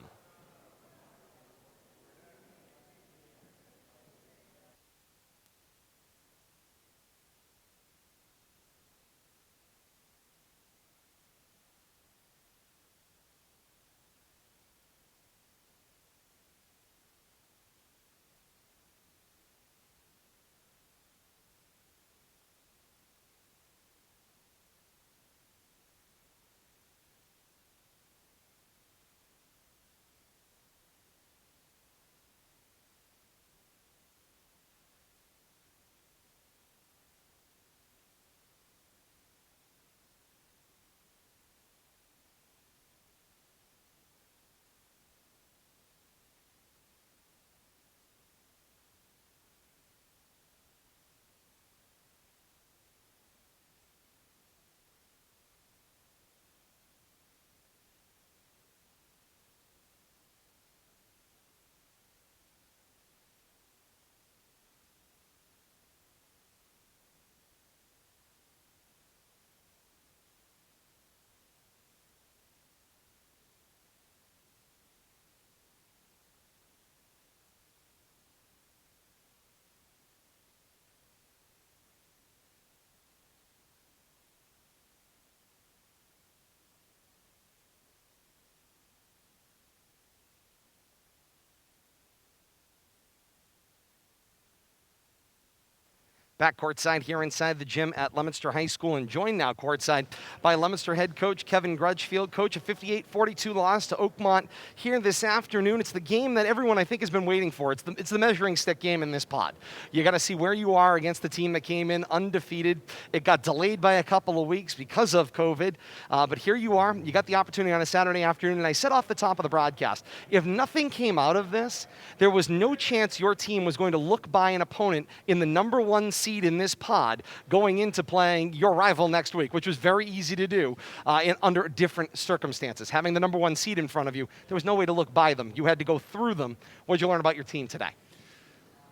Back courtside here inside the gym at Leominster High School, and joined now courtside by Leominster head coach Kevin Grudgefield. Coach, a 58-42 loss to Oakmont here this afternoon. It's the game that everyone, I think, has been waiting for. It's the measuring stick game in this pod. You got to see where you are against the team that came in undefeated. It got delayed by a couple of weeks because of COVID, but here you are. You got the opportunity on a Saturday afternoon, and I said off the top of the broadcast, if nothing came out of this, there was no chance your team was going to look by an opponent in the number one seed in this pod going into playing your rival next week, which was very easy to do under different circumstances. Having the number one seed in front of you, there was no way to look by them. You had to go through them. What did you learn about your team today?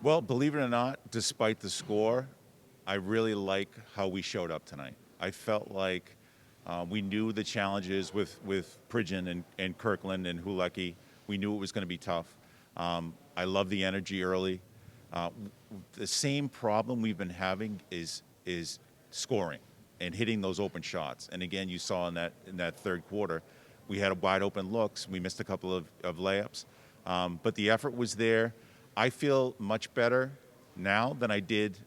Well, believe it or not, despite the score, I really like how we showed up tonight. I felt like we knew the challenges with Pridgeon and Kirkland and Hulecki. We knew it was going to be tough. I love the energy early. The same problem we've been having is scoring and hitting those open shots. And again, you saw in that third quarter, we had wide open looks. We missed a couple of layups, but the effort was there. I feel much better now than I did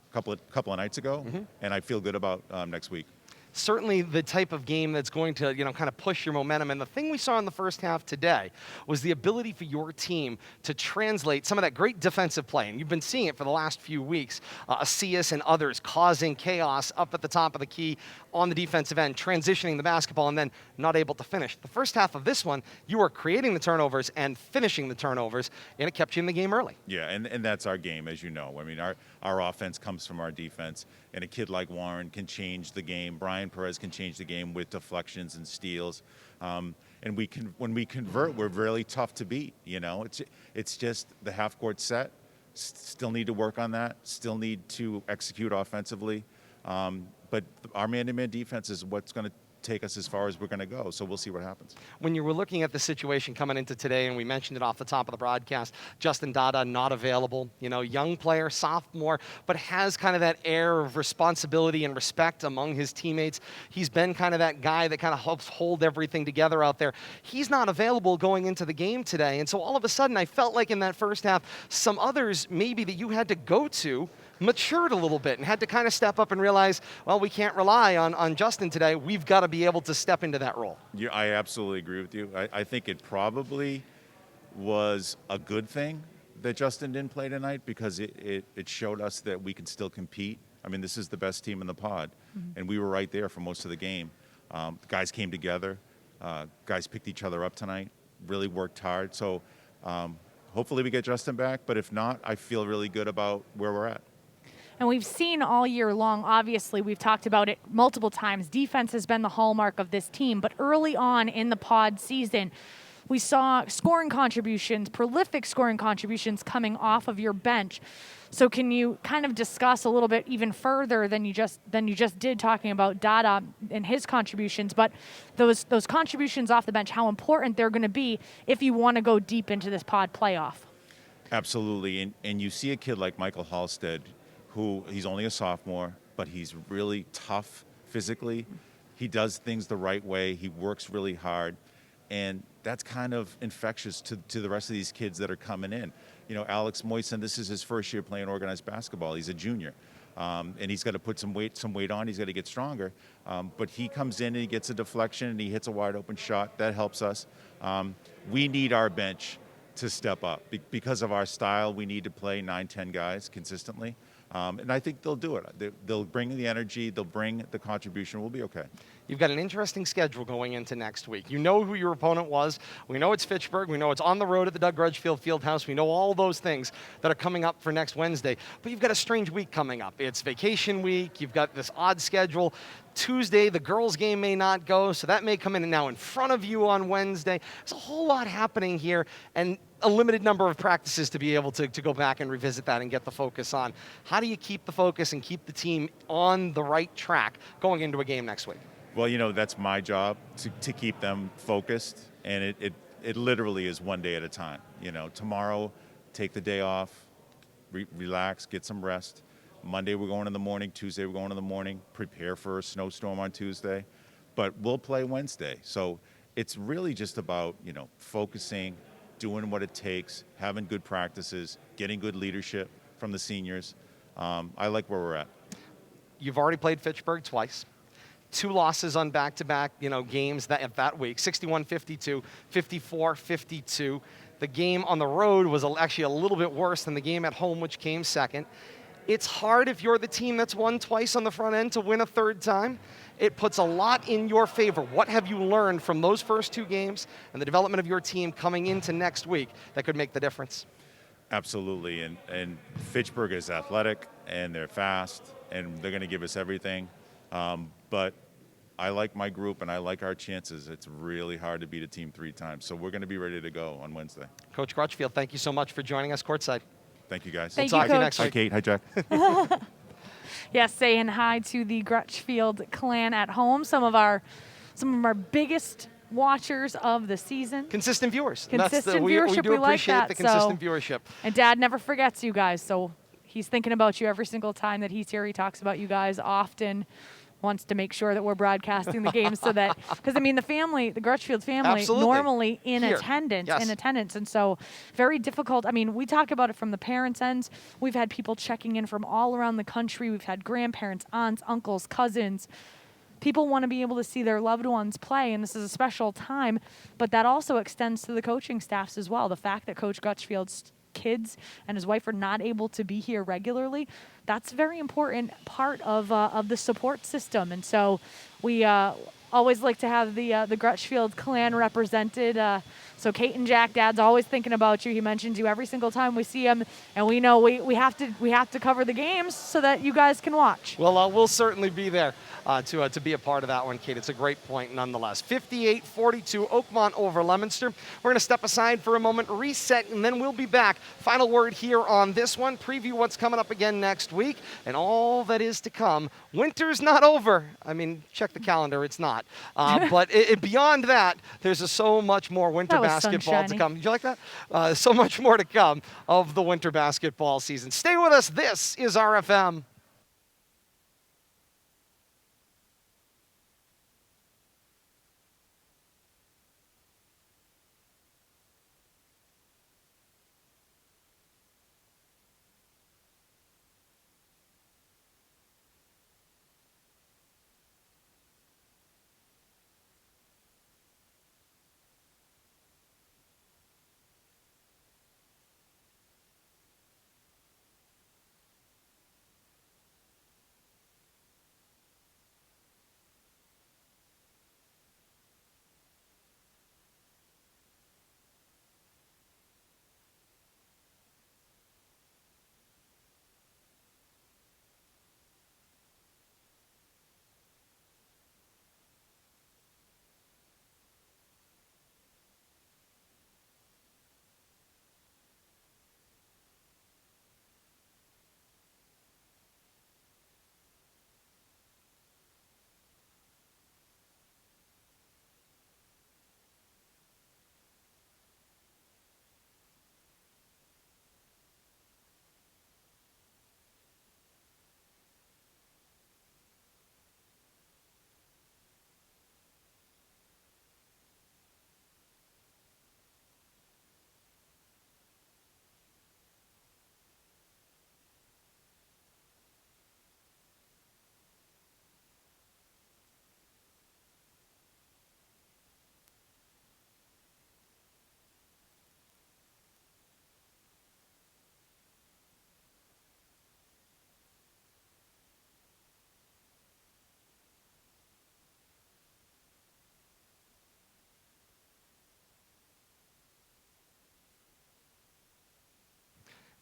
a couple of nights ago, and I feel good about next week. Certainly the type of game that's going to, kind of push your momentum. And the thing we saw in the first half today was the ability for your team to translate some of that great defensive play. And you've been seeing it for the last few weeks. Asias and others causing chaos up at the top of the key on the defensive end, transitioning the basketball, and then not able to finish. The first half of this one, you were creating the turnovers and finishing the turnovers, and it kept you in the game early. Yeah, and that's our game, as you know. I mean, our offense comes from our defense, and a kid like Warren can change the game. Brian Perez can change the game with deflections and steals, and when we convert, we're really tough to beat. It's just the half court set. Still need to work on that. Still need to execute offensively, but our man-to-man defense is what's going to take us as far as we're going to go, so we'll see what happens. When you were looking at the situation coming into today, and we mentioned it off the top of the broadcast, Justin Dada not available, young player, sophomore, but has kind of that air of responsibility and respect among his teammates. He's been kind of that guy that kind of helps hold everything together out there. He's not available going into the game today, and so all of a sudden I felt like in that first half, some others maybe that you had to go to matured a little bit and had to kind of step up and realize, well, we can't rely on Justin today. We've got to be able to step into that role. Yeah, I absolutely agree with you. I think it probably was a good thing that Justin didn't play tonight because it showed us that we can still compete. I mean, this is the best team in the pod, and we were right there for most of the game. The guys came together. Guys picked each other up tonight, really worked hard. So hopefully we get Justin back, but if not, I feel really good about where we're at. And we've seen all year long, obviously, we've talked about it multiple times. Defense has been the hallmark of this team. But early on in the pod season, we saw scoring contributions, prolific scoring contributions coming off of your bench. So can you kind of discuss a little bit even further than you just did talking about Dada and his contributions, but those contributions off the bench, how important they're going to be if you want to go deep into this pod playoff? Absolutely. And you see a kid like Michael Halstead, who he's only a sophomore, but he's really tough physically. He does things the right way. He works really hard. And that's kind of infectious to the rest of these kids that are coming in. Alex Moisen, this is his first year playing organized basketball. He's a junior. And he's got to put some weight on. He's got to get stronger. But he comes in and he gets a deflection and he hits a wide open shot. That helps us. We need our bench to step up. Because of our style, we need to play 9-10 guys consistently. And I think they'll do it. They'll bring the energy. They'll bring the contribution. We'll be okay. You've got an interesting schedule going into next week. You know who your opponent was. We know it's Fitchburg. We know it's on the road at the Doug Grudgefield Fieldhouse. We know all those things that are coming up for next Wednesday. But you've got a strange week coming up. It's vacation week. You've got this odd schedule. Tuesday, the girls' game may not go, so that may come in now in front of you on Wednesday. There's a whole lot happening here, and a limited number of practices to be able to go back and revisit that and get the focus on. How do you keep the focus and keep the team on the right track going into a game next week? Well, that's my job to keep them focused, and it literally is one day at a time. Tomorrow, take the day off, relax, get some rest. Monday we're going in the morning, Tuesday we're going in the morning, prepare for a snowstorm on Tuesday, but we'll play Wednesday. So it's really just about, focusing, doing what it takes, having good practices, getting good leadership from the seniors, I like where we're at. You've already played Fitchburg twice. 2 losses on back-to-back, games that week, 61-52, 54-52. The game on the road was actually a little bit worse than the game at home, which came second. It's hard if you're the team that's won twice on the front end to win a third time. It puts a lot in your favor. What have you learned from those first 2 games and the development of your team coming into next week that could make the difference? Absolutely, and Fitchburg is athletic, and they're fast, and they're going to give us everything. But I like my group, and I like our chances. It's really hard to beat a team 3 times, so we're going to be ready to go on Wednesday. Coach Crutchfield, thank you so much for joining us courtside. Thank you, guys. Thank We'll you, talk to you Coach. next Hi, week. Kate. Hi, Jack. Yes, saying hi to the Crutchfield clan at home. Some of our biggest watchers of the season. Consistent viewers. Consistent we viewership, do we like appreciate that, the consistent so- viewership. And Dad never forgets you guys, so he's thinking about you every single time that he's here. He talks about you guys often. Wants to make sure that we're broadcasting the games so that, because the Crutchfield family, Absolutely. normally in Here. attendance, Yes. and so very difficult. We talk about it from the parents' ends. We've had people checking in from all around the country. We've had grandparents, aunts, uncles, cousins. People want to be able to see their loved ones play, and this is a special time, but that also extends to the coaching staffs as well. The fact that Coach Crutchfield's kids and his wife are not able to be here regularly, that's a very important part of the support system. And so we always like to have the Crutchfield clan represented. So Kate and Jack, Dad's always thinking about you. He mentions you every single time we see him, and we know we have to cover the games so that you guys can watch. Well, we'll certainly be there to be a part of that one, Kate. It's a great point nonetheless. 58-42, Oakmont over Leominster. We're going to step aside for a moment, reset, and then we'll be back. Final word here on this one. Preview what's coming up again next week and all that is to come. Winter's not over. Check the calendar. It's not. But beyond that, there's so much more winter That was basketball to sunshiny. come. Did you like that? So much more to come of the winter basketball season. Stay with us. This is RFM.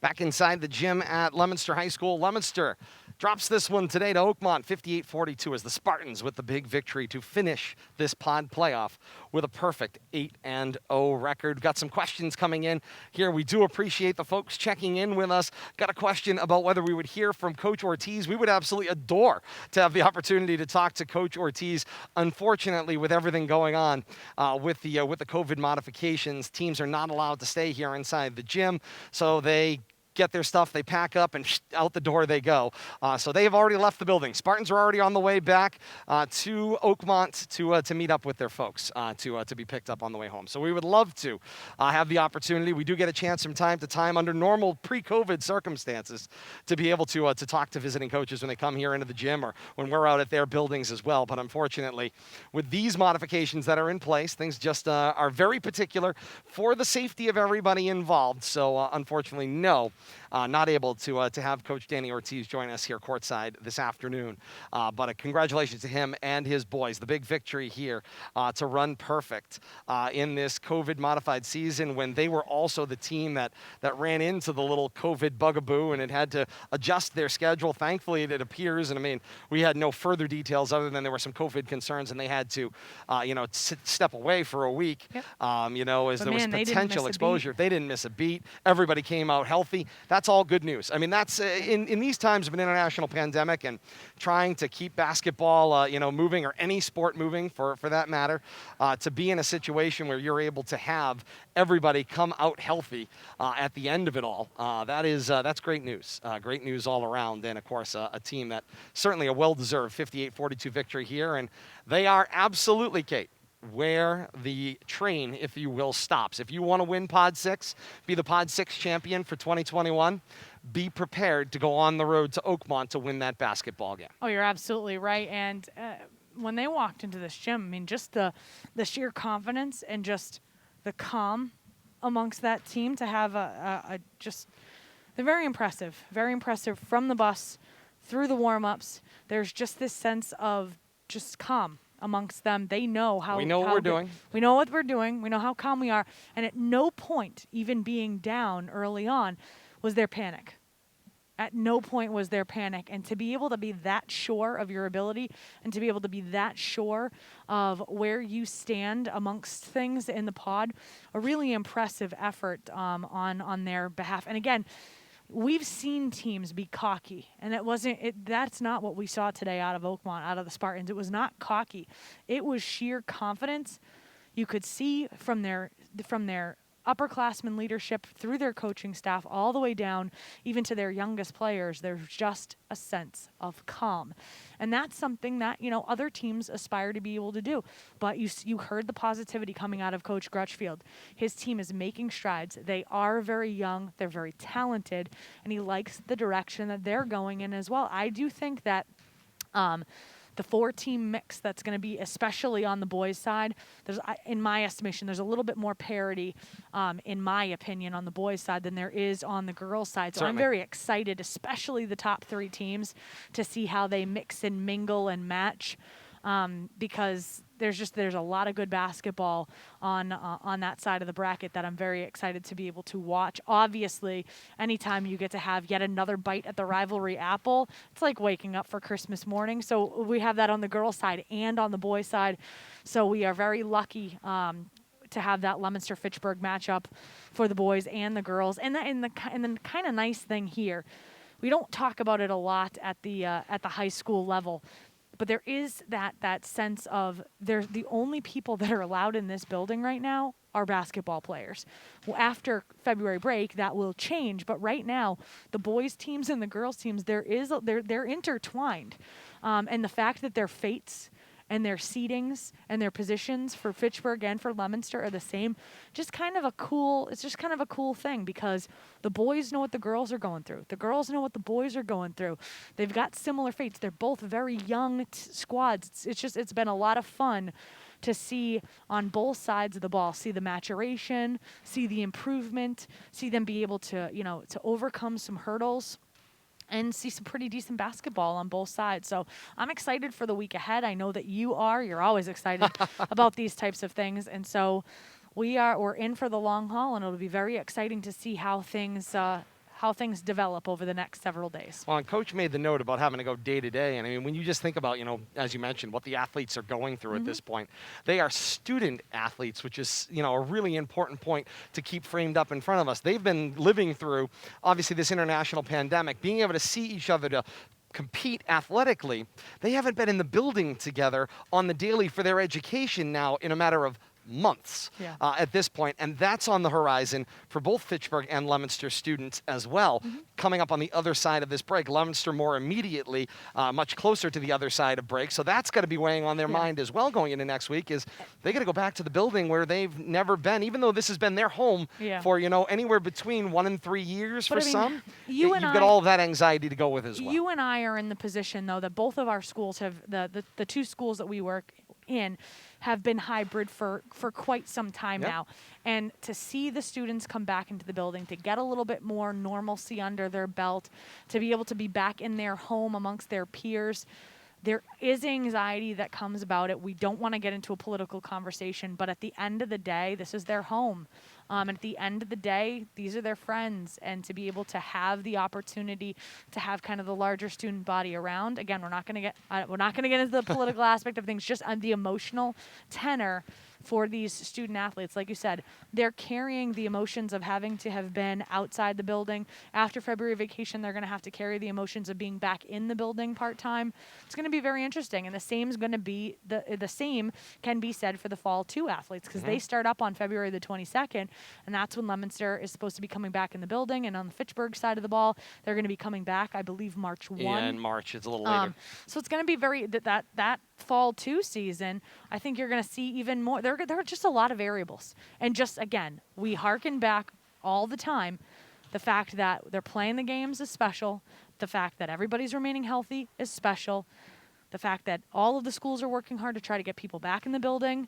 Back inside the gym at Leominster High School. Leominster drops this one today to Oakmont, 58-42, as the Spartans with the big victory to finish this pod playoff with a perfect 8-0 record. Got some questions coming in here. We do appreciate the folks checking in with us. Got a question about whether we would hear from Coach Ortiz. We would absolutely adore to have the opportunity to talk to Coach Ortiz. Unfortunately, with everything going on with the COVID modifications, teams are not allowed to stay here inside the gym, so they get their stuff, they pack up, and out the door they go. So they have already left the building. Spartans are already on the way back to Oakmont to meet up with their folks to be picked up on the way home. So we would love to have the opportunity. We do get a chance from time to time under normal pre-COVID circumstances to be able to talk to visiting coaches when they come here into the gym or when we're out at their buildings as well. But unfortunately, with these modifications that are in place, things just are very particular for the safety of everybody involved. So unfortunately, no, not able to have Coach Danny Ortiz join us here courtside this afternoon. But congratulations to him and his boys. The big victory here to run perfect in this COVID-modified season when they were also the team that ran into the little COVID bugaboo and it had to adjust their schedule. Thankfully, it appears, and I mean, we had no further details other than there were some COVID concerns and they had to, step away for a week, Yep. As But there was man, they didn't potential miss a exposure. beat. They didn't miss a beat. Everybody came out healthy. That's all good news. I mean, that's in these times of an international pandemic and trying to keep basketball, moving, or any sport moving for that matter, to be in a situation where you're able to have everybody come out healthy at the end of it all. That's great news. Great news all around. And of course, a team that certainly a well-deserved 58-42 victory here. And they are absolutely, Kate, where the train, if you will, stops. If you want to win Pod 6, be the Pod 6 champion for 2021, be prepared to go on the road to Oakmont to win that basketball game. Oh, you're absolutely right. And when they walked into this gym, I mean, just the sheer confidence and just the calm amongst that team to have they're very impressive from the bus through the warm-ups. There's just this sense of just calm amongst them. They know how we know what we're doing. We know what we're doing. We know how calm we are. And at no point, even being down early on, was there panic. At no point was there panic. And to be able to be that sure of your ability and to be able to be that sure of where you stand amongst things in the pod, a really impressive effort on their behalf. And again, we've seen teams be cocky, and that's not what we saw today out of Oakmont, out of the Spartans. It was not cocky. It was sheer confidence. You could see from their upperclassmen leadership through their coaching staff all the way down, even to their youngest players, there's just a sense of calm. And that's something that, other teams aspire to be able to do. But you heard the positivity coming out of Coach Grutchfield. His team is making strides. They are very young. They're very talented. And he likes the direction that they're going in as well. I do think that the 4-team mix that's going to be, especially on the boys' side, in my estimation, there's a little bit more parity, in my opinion, on the boys' side than there is on the girls' side. So Certainly. I'm very excited, especially the top 3 teams, to see how they mix and mingle and match, because there's a lot of good basketball on that side of the bracket that I'm very excited to be able to watch. Obviously, anytime you get to have yet another bite at the rivalry apple, it's like waking up for Christmas morning. So we have that on the girls' side and on the boys' side. So we are very lucky to have that Leominster-Fitchburg matchup for the boys and the girls. And the kind of nice thing here, we don't talk about it a lot at the high school level, but there is that sense of the only people that are allowed in this building right now are basketball players. Well, after February break, that will change. But right now, the boys' teams and the girls' teams, they're intertwined. And the fact that their fates and their seedings and their positions for Fitchburg and for Leominster are the same, it's just kind of a cool thing, because the boys know what the girls are going through. The girls know what the boys are going through. They've got similar fates. They're both very young squads. It's been a lot of fun to see on both sides of the ball, see the maturation, see the improvement, see them be able to overcome some hurdles, and see some pretty decent basketball on both sides. So I'm excited for the week ahead. I know that you are. You're always excited about these types of things. And so we're in for the long haul, and it'll be very exciting to see how things develop over the next several days. Well, and Coach made the note about having to go day to day. And I mean, when you just think about, as you mentioned, what the athletes are going through at this point, they are student athletes, which is, a really important point to keep framed up in front of us. They've been living through, obviously, this international pandemic, being able to see each other to compete athletically. They haven't been in the building together on the daily for their education now in a matter of months at this point, and that's on the horizon for both Fitchburg and Leominster students as well. Coming up on the other side of this break, Leominster more immediately, much closer to the other side of break, so that's got to be weighing on their mind as well going into next week. Is they got to go back to the building where they've never been, even though this has been their home for anywhere between 1 and 3 years for some. You've got all of that anxiety to go with as well. You and I are in the position though that both of our schools have the two schools that we work in have been hybrid for quite some time now. And to see the students come back into the building, to get a little bit more normalcy under their belt, to be able to be back in their home amongst their peers, there is anxiety that comes about it. We don't want to get into a political conversation, but at the end of the day, this is their home. And at the end of the day, these are their friends. And to be able to have the opportunity to have kind of the larger student body around, again, we're not going to get into the political aspect of things, just on the emotional tenor for these student athletes. Like you said, they're carrying the emotions of having to have been outside the building. After February vacation, they're going to have to carry the emotions of being back in the building part-time. It's going to be very interesting, and the same is going to be the same can be said for the fall 2 athletes, because they start up on February the 22nd, and that's when Leominster is supposed to be coming back in the building. And on the Fitchburg side of the ball, they're going to be coming back, I believe, March 1. Yeah, in March. It's a little later. So it's going to be very that fall 2 season. I think you're going to see even more. There are just a lot of variables, and just again, we harken back all the time. The fact that they're playing the games is special. The fact that everybody's remaining healthy is special. The fact that all of the schools are working hard to try to get people back in the building,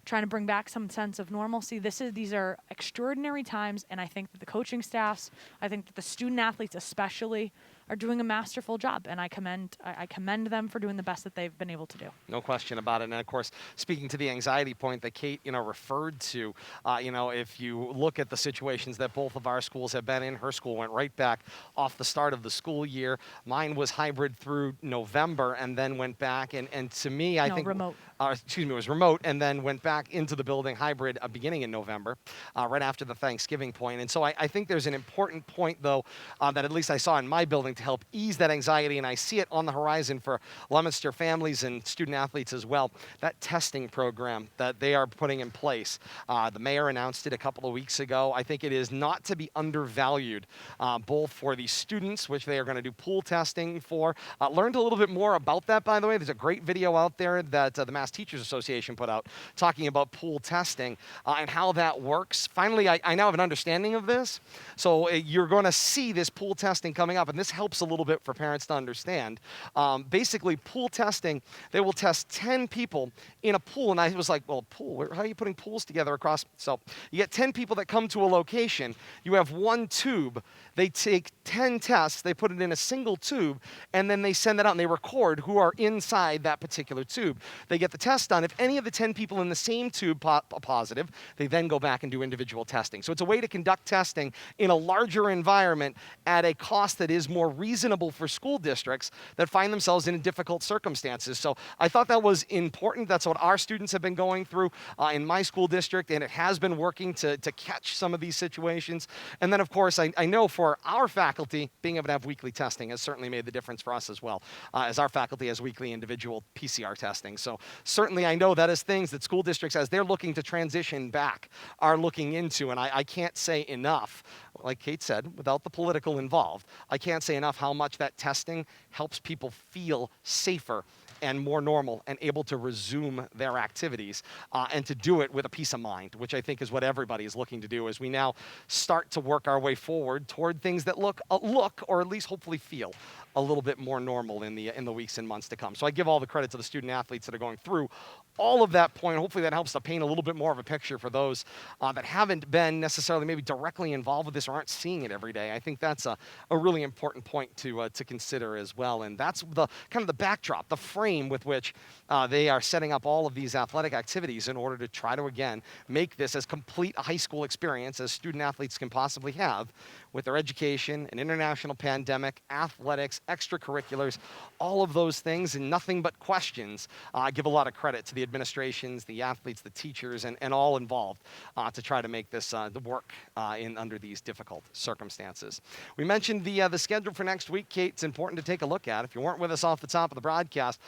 trying to bring back some sense of normalcy. These are extraordinary times, and I think that the coaching staffs, I think that the student athletes especially, are doing a masterful job, and I commend them for doing the best that they've been able to do. No question about it. And of course, speaking to the anxiety point that Kate, referred to, if you look at the situations that both of our schools have been in, her school went right back off the start of the school year. Mine was hybrid through November and then went back. And to me, I think remote. It was remote, and then went back into the building hybrid beginning in November, right after the Thanksgiving point. And so I think there's an important point, though, that at least I saw in my building to help ease that anxiety, and I see it on the horizon for Leominster families and student athletes as well. That testing program that they are putting in place. The mayor announced it a couple of weeks ago. I think it is not to be undervalued, both for the students, which they are going to do pool testing for. Learned a little bit more about that, by the way. There's a great video out there that the Mass Teachers Association put out talking about pool testing and how that works. Finally, I now have an understanding of this. So you're going to see this pool testing coming up, and this helps a little bit for parents to understand. Basically, pool testing, they will test 10 people in a pool, and I was like, well, pool, how are you putting pools together across? So you get 10 people that come to a location. You have one tube. They take 10 tests, they put it in a single tube, and then they send that out, and they record who are inside that particular tube. They get the test done. If any of the 10 people in the same tube are positive, they then go back and do individual testing. So it's a way to conduct testing in a larger environment at a cost that is more reasonable for school districts that find themselves in difficult circumstances. So I thought that was important. That's what our students have been going through in my school district, and it has been working to catch some of these situations. And then, of course, I know for our faculty, being able to have weekly testing has certainly made the difference for us as well, as our faculty has weekly individual PCR testing. So certainly I know that is things that school districts, as they're looking to transition back, are looking into. And I can't say enough, like Kate said, without the political involved, I can't say enough how much that testing helps people feel safer and more normal and able to resume their activities and to do it with a peace of mind, which I think is what everybody is looking to do as we now start to work our way forward toward things that look or at least hopefully feel a little bit more normal in the weeks and months to come. So I give all the credit to the student athletes that are going through all of that point. Hopefully that helps to paint a little bit more of a picture for those that haven't been necessarily maybe directly involved with this or aren't seeing it every day. I think that's a really important point to consider as well. And that's the kind of the backdrop, the frame with which they are setting up all of these athletic activities in order to try to, again, make this as complete a high school experience as student athletes can possibly have with their education, an international pandemic, athletics, extracurriculars, all of those things, and nothing but questions. I give a lot of credit to the administrations, the athletes, the teachers, and all involved to try to make this work under these difficult circumstances. We mentioned the schedule for next week, Kate. It's important to take a look at. If you weren't with us off the top of the broadcast,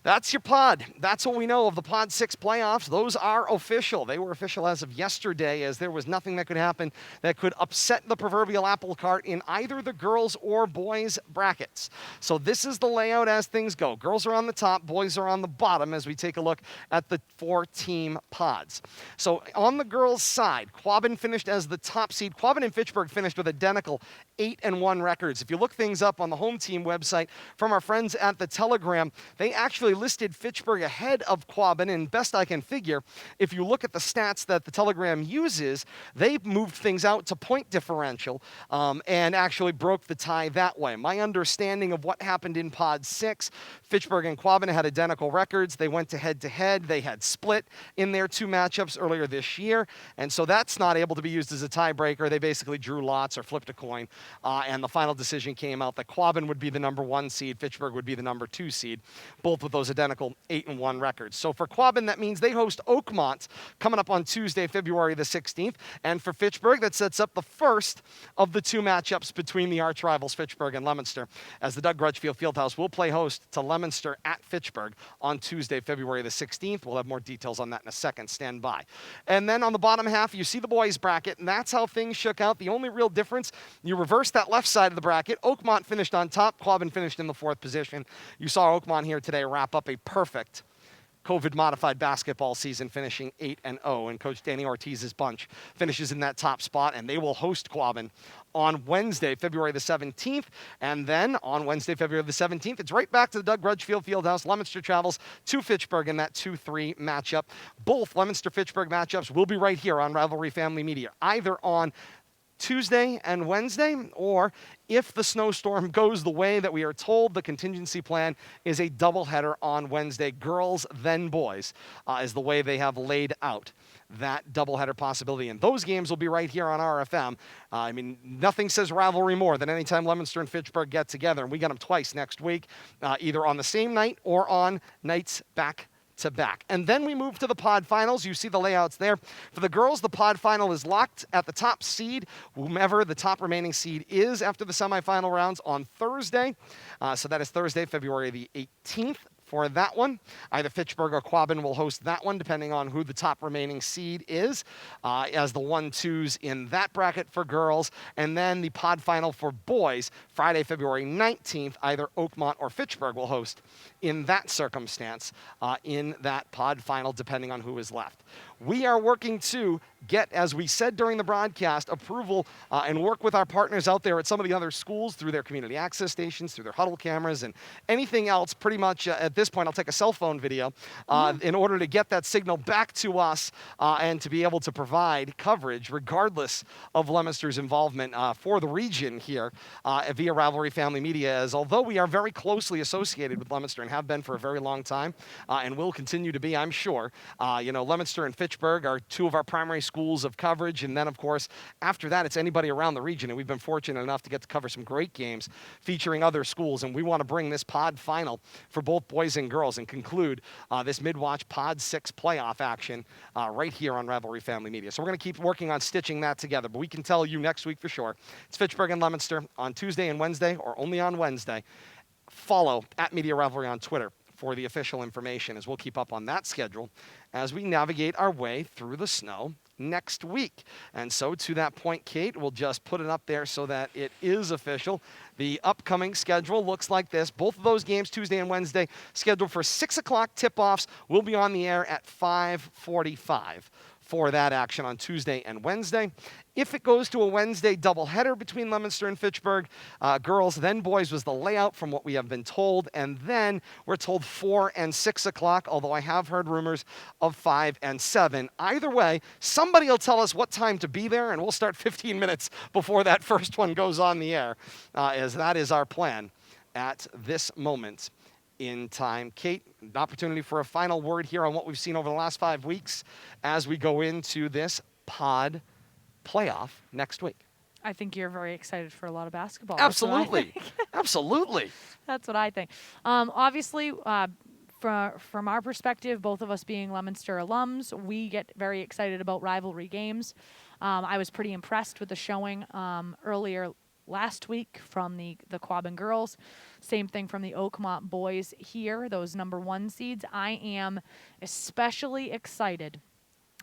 That's your pod. That's what we know of the Pod 6 playoffs. Those are official. They were official as of yesterday, as there was nothing that could happen that could upset the proverbial apple cart in either the girls or boys brackets. So this is the layout as things go. Girls are on the top, boys are on the bottom as we take a look at the 4-team pods. So on the girls' side, Quabbin finished as the top seed. Quabbin and Fitchburg finished with identical 8-1 records. If you look things up on the home team website from our friends at the Telegram, they actually listed Fitchburg ahead of Quabbin, and best I can figure, if you look at the stats that the Telegram uses, they moved things out to point differential and actually broke the tie that way. My understanding of what happened in Pod 6, Fitchburg and Quabbin had identical records. They went to head-to-head. They had split in their 2 matchups earlier this year, and so that's not able to be used as a tiebreaker. They basically drew lots or flipped a coin, and the final decision came out that Quabbin would be the number 1 seed, Fitchburg would be the number 2 seed, both with those identical 8-1 records. So for Quabbin, that means they host Oakmont coming up on Tuesday, February the 16th. And for Fitchburg, that sets up the first of the 2 matchups between the arch rivals Fitchburg and Leominster, as the Doug Grudgefield Fieldhouse will play host to Leominster at Fitchburg on Tuesday, February the 16th. We'll have more details on that in a second. Stand by. And then on the bottom half, you see the boys bracket, and that's how things shook out. The only real difference, you reverse that left side of the bracket. Oakmont finished on top. Quabbin finished in the 4th position. You saw Oakmont here today wrap up a perfect COVID-modified basketball season, finishing 8-0, and Coach Danny Ortiz's bunch finishes in that top spot, and they will host Quabbin on Wednesday, February the 17th, and then on Wednesday, February the 17th, it's right back to the Doug Grudgefield Fieldhouse. Leominster travels to Fitchburg in that 2-3 matchup. Both Leominster-Fitchburg matchups will be right here on Rivalry Family Media, either on Tuesday and Wednesday, or if the snowstorm goes the way that we are told, the contingency plan is a doubleheader on Wednesday. Girls, then boys, is the way they have laid out that doubleheader possibility. And those games will be right here on RFM. I mean, nothing says rivalry more than anytime Leominster and Fitchburg get together. And we got them twice next week, either on the same night or on nights back to back. And then we move to the pod finals. You see the layouts there. For the girls, the pod final is locked at the top seed, whomever the top remaining seed is after the semifinal rounds on Thursday. So that is Thursday, February the 18th. For that one, either Fitchburg or Quabbin will host that one, depending on who the top remaining seed is, as the 1-2s in that bracket for girls. And then the pod final for boys, Friday, February 19th, either Oakmont or Fitchburg will host in that circumstance, in that pod final, depending on who is left. We are working to get, as we said during the broadcast, approval and work with our partners out there at some of the other schools through their community access stations, through their huddle cameras, and anything else. Pretty much at this point, I'll take a cell phone video in order to get that signal back to us and to be able to provide coverage, regardless of Leominster's involvement for the region here via Rivalry Family Media, as although we are very closely associated with Leominster and have been for a very long time and will continue to be, I'm sure. Leominster and Fitchburg are 2 of our primary schools of coverage, and then, of course, after that, it's anybody around the region, and we've been fortunate enough to get to cover some great games featuring other schools, and we want to bring this pod final for both boys and girls and conclude this Mid-Wach Pod 6 playoff action right here on Rivalry Family Media. So we're going to keep working on stitching that together, but we can tell you next week for sure. It's Fitchburg and Leominster on Tuesday and Wednesday, or only on Wednesday. Follow @Media Rivalry on Twitter for the official information, as we'll keep up on that schedule as we navigate our way through the snow next week. And so to that point, Kate, we'll just put it up there so that it is official. The upcoming schedule looks like this. Both of those games, Tuesday and Wednesday, scheduled for 6 o'clock tip-offs. We'll be on the air at 5:45 for that action on Tuesday and Wednesday. If it goes to a Wednesday doubleheader between Leominster and Fitchburg, girls, then boys was the layout from what we have been told. And then we're told 4 and 6 o'clock, although I have heard rumors of 5 and 7. Either way, somebody will tell us what time to be there, and we'll start 15 minutes before that first one goes on the air, as that is our plan at this moment in time. Kate, an opportunity for a final word here on what we've seen over the last 5 weeks as we go into this pod playoff next week. I think you're very excited for a lot of basketball. Absolutely. Absolutely. That's what I think. Obviously, from our perspective, both of us being Leominster alums, we get very excited about rivalry games. I was pretty impressed with the showing earlier last week from the Quabbin girls. Same thing from the Oakmont boys here, those number 1 seeds. I am especially excited,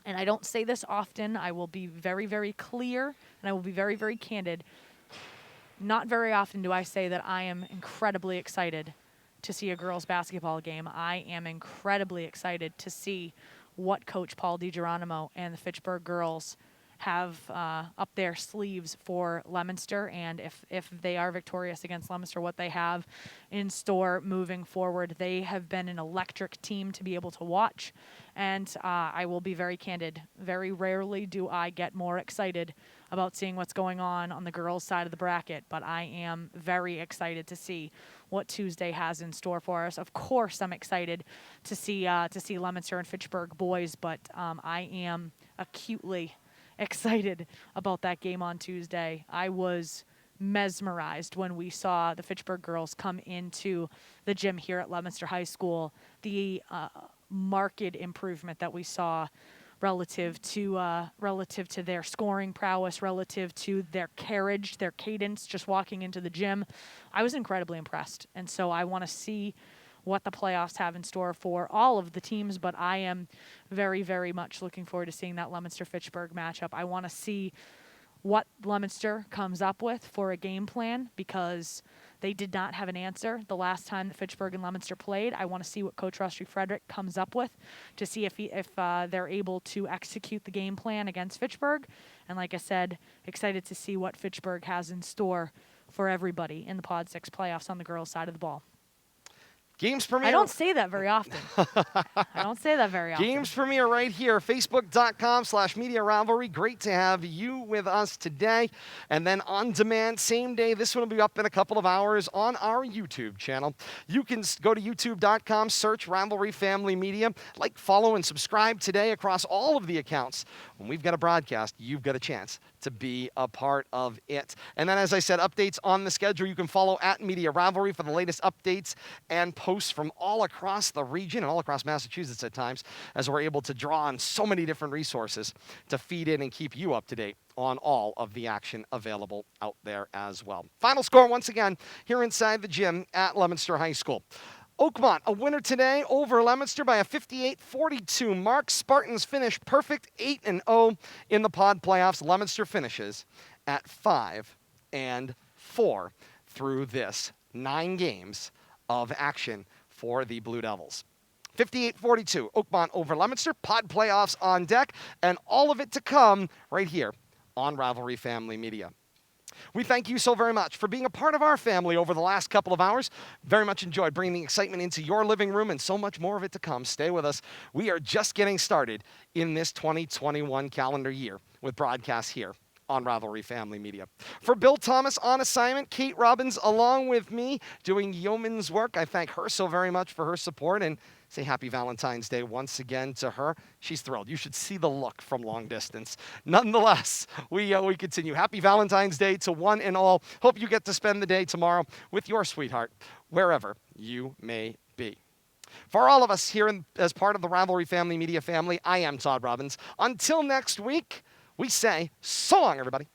and I don't say this often. I will be very, very clear, and I will be very, very candid. Not very often do I say that I am incredibly excited to see a girls basketball game. I am incredibly excited to see what Coach Paul DiGeronimo and the Fitchburg girls have up their sleeves for Leominster, and if they are victorious against Leominster, what they have in store moving forward. They have been an electric team to be able to watch, and I will be very candid. Very rarely do I get more excited about seeing what's going on the girls' side of the bracket, but I am very excited to see what Tuesday has in store for us. Of course, I'm excited to see Leominster and Fitchburg boys, but I am acutely excited about that game on Tuesday. I was mesmerized when we saw the Fitchburg girls come into the gym here at Leominster High School. The marked improvement that we saw relative to their scoring prowess, relative to their carriage, their cadence, just walking into the gym. I was incredibly impressed, and so I want to see what the playoffs have in store for all of the teams, but I am very, very much looking forward to seeing that Leominster-Fitchburg matchup. I want to see what Leominster comes up with for a game plan, because they did not have an answer the last time that Fitchburg and Leominster played. I want to see what Coach Rusty Frederick comes up with to see if they're able to execute the game plan against Fitchburg. And like I said, excited to see what Fitchburg has in store for everybody in the Pod 6 playoffs on the girls' side of the ball. Games premiere. I don't say that very often. Games premiere right here, facebook.com/media rivalry. Great to have you with us today. And then on demand, same day, this one will be up in a couple of hours on our YouTube channel. You can go to youtube.com, search Rivalry Family Media. Like, follow, and subscribe today across all of the accounts. When we've got a broadcast, you've got a chance to be a part of it. And then, as I said, updates on the schedule. You can follow at Media Rivalry for the latest updates and posts from all across the region and all across Massachusetts at times, as we're able to draw on so many different resources to feed in and keep you up to date on all of the action available out there as well. Final score once again here inside the gym at Leominster High School. Oakmont, a winner today over Leominster by a 58-42 mark. Spartans finish perfect 8-0 in the pod playoffs. Leominster finishes at 5-4 through this 9 games of action for the Blue Devils. 58-42, Oakmont over Leominster. Pod playoffs on deck, and all of it to come right here on Rivalry Family Media. We thank you so very much for being a part of our family over the last couple of hours. Very much enjoyed bringing the excitement into your living room, and so much more of it to come. Stay with us. We are just getting started in this 2021 calendar year with broadcasts here on Rivalry Family Media. For Bill Thomas on assignment, Kate Robbins along with me doing yeoman's work. I thank her so very much for her support, and say happy Valentine's Day once again to her. She's thrilled. You should see the look from long distance. Nonetheless, we continue. Happy Valentine's Day to one and all. Hope you get to spend the day tomorrow with your sweetheart, wherever you may be. For all of us here as part of the Rivalry Family Media family, I am Todd Robbins. Until next week, we say so long, everybody.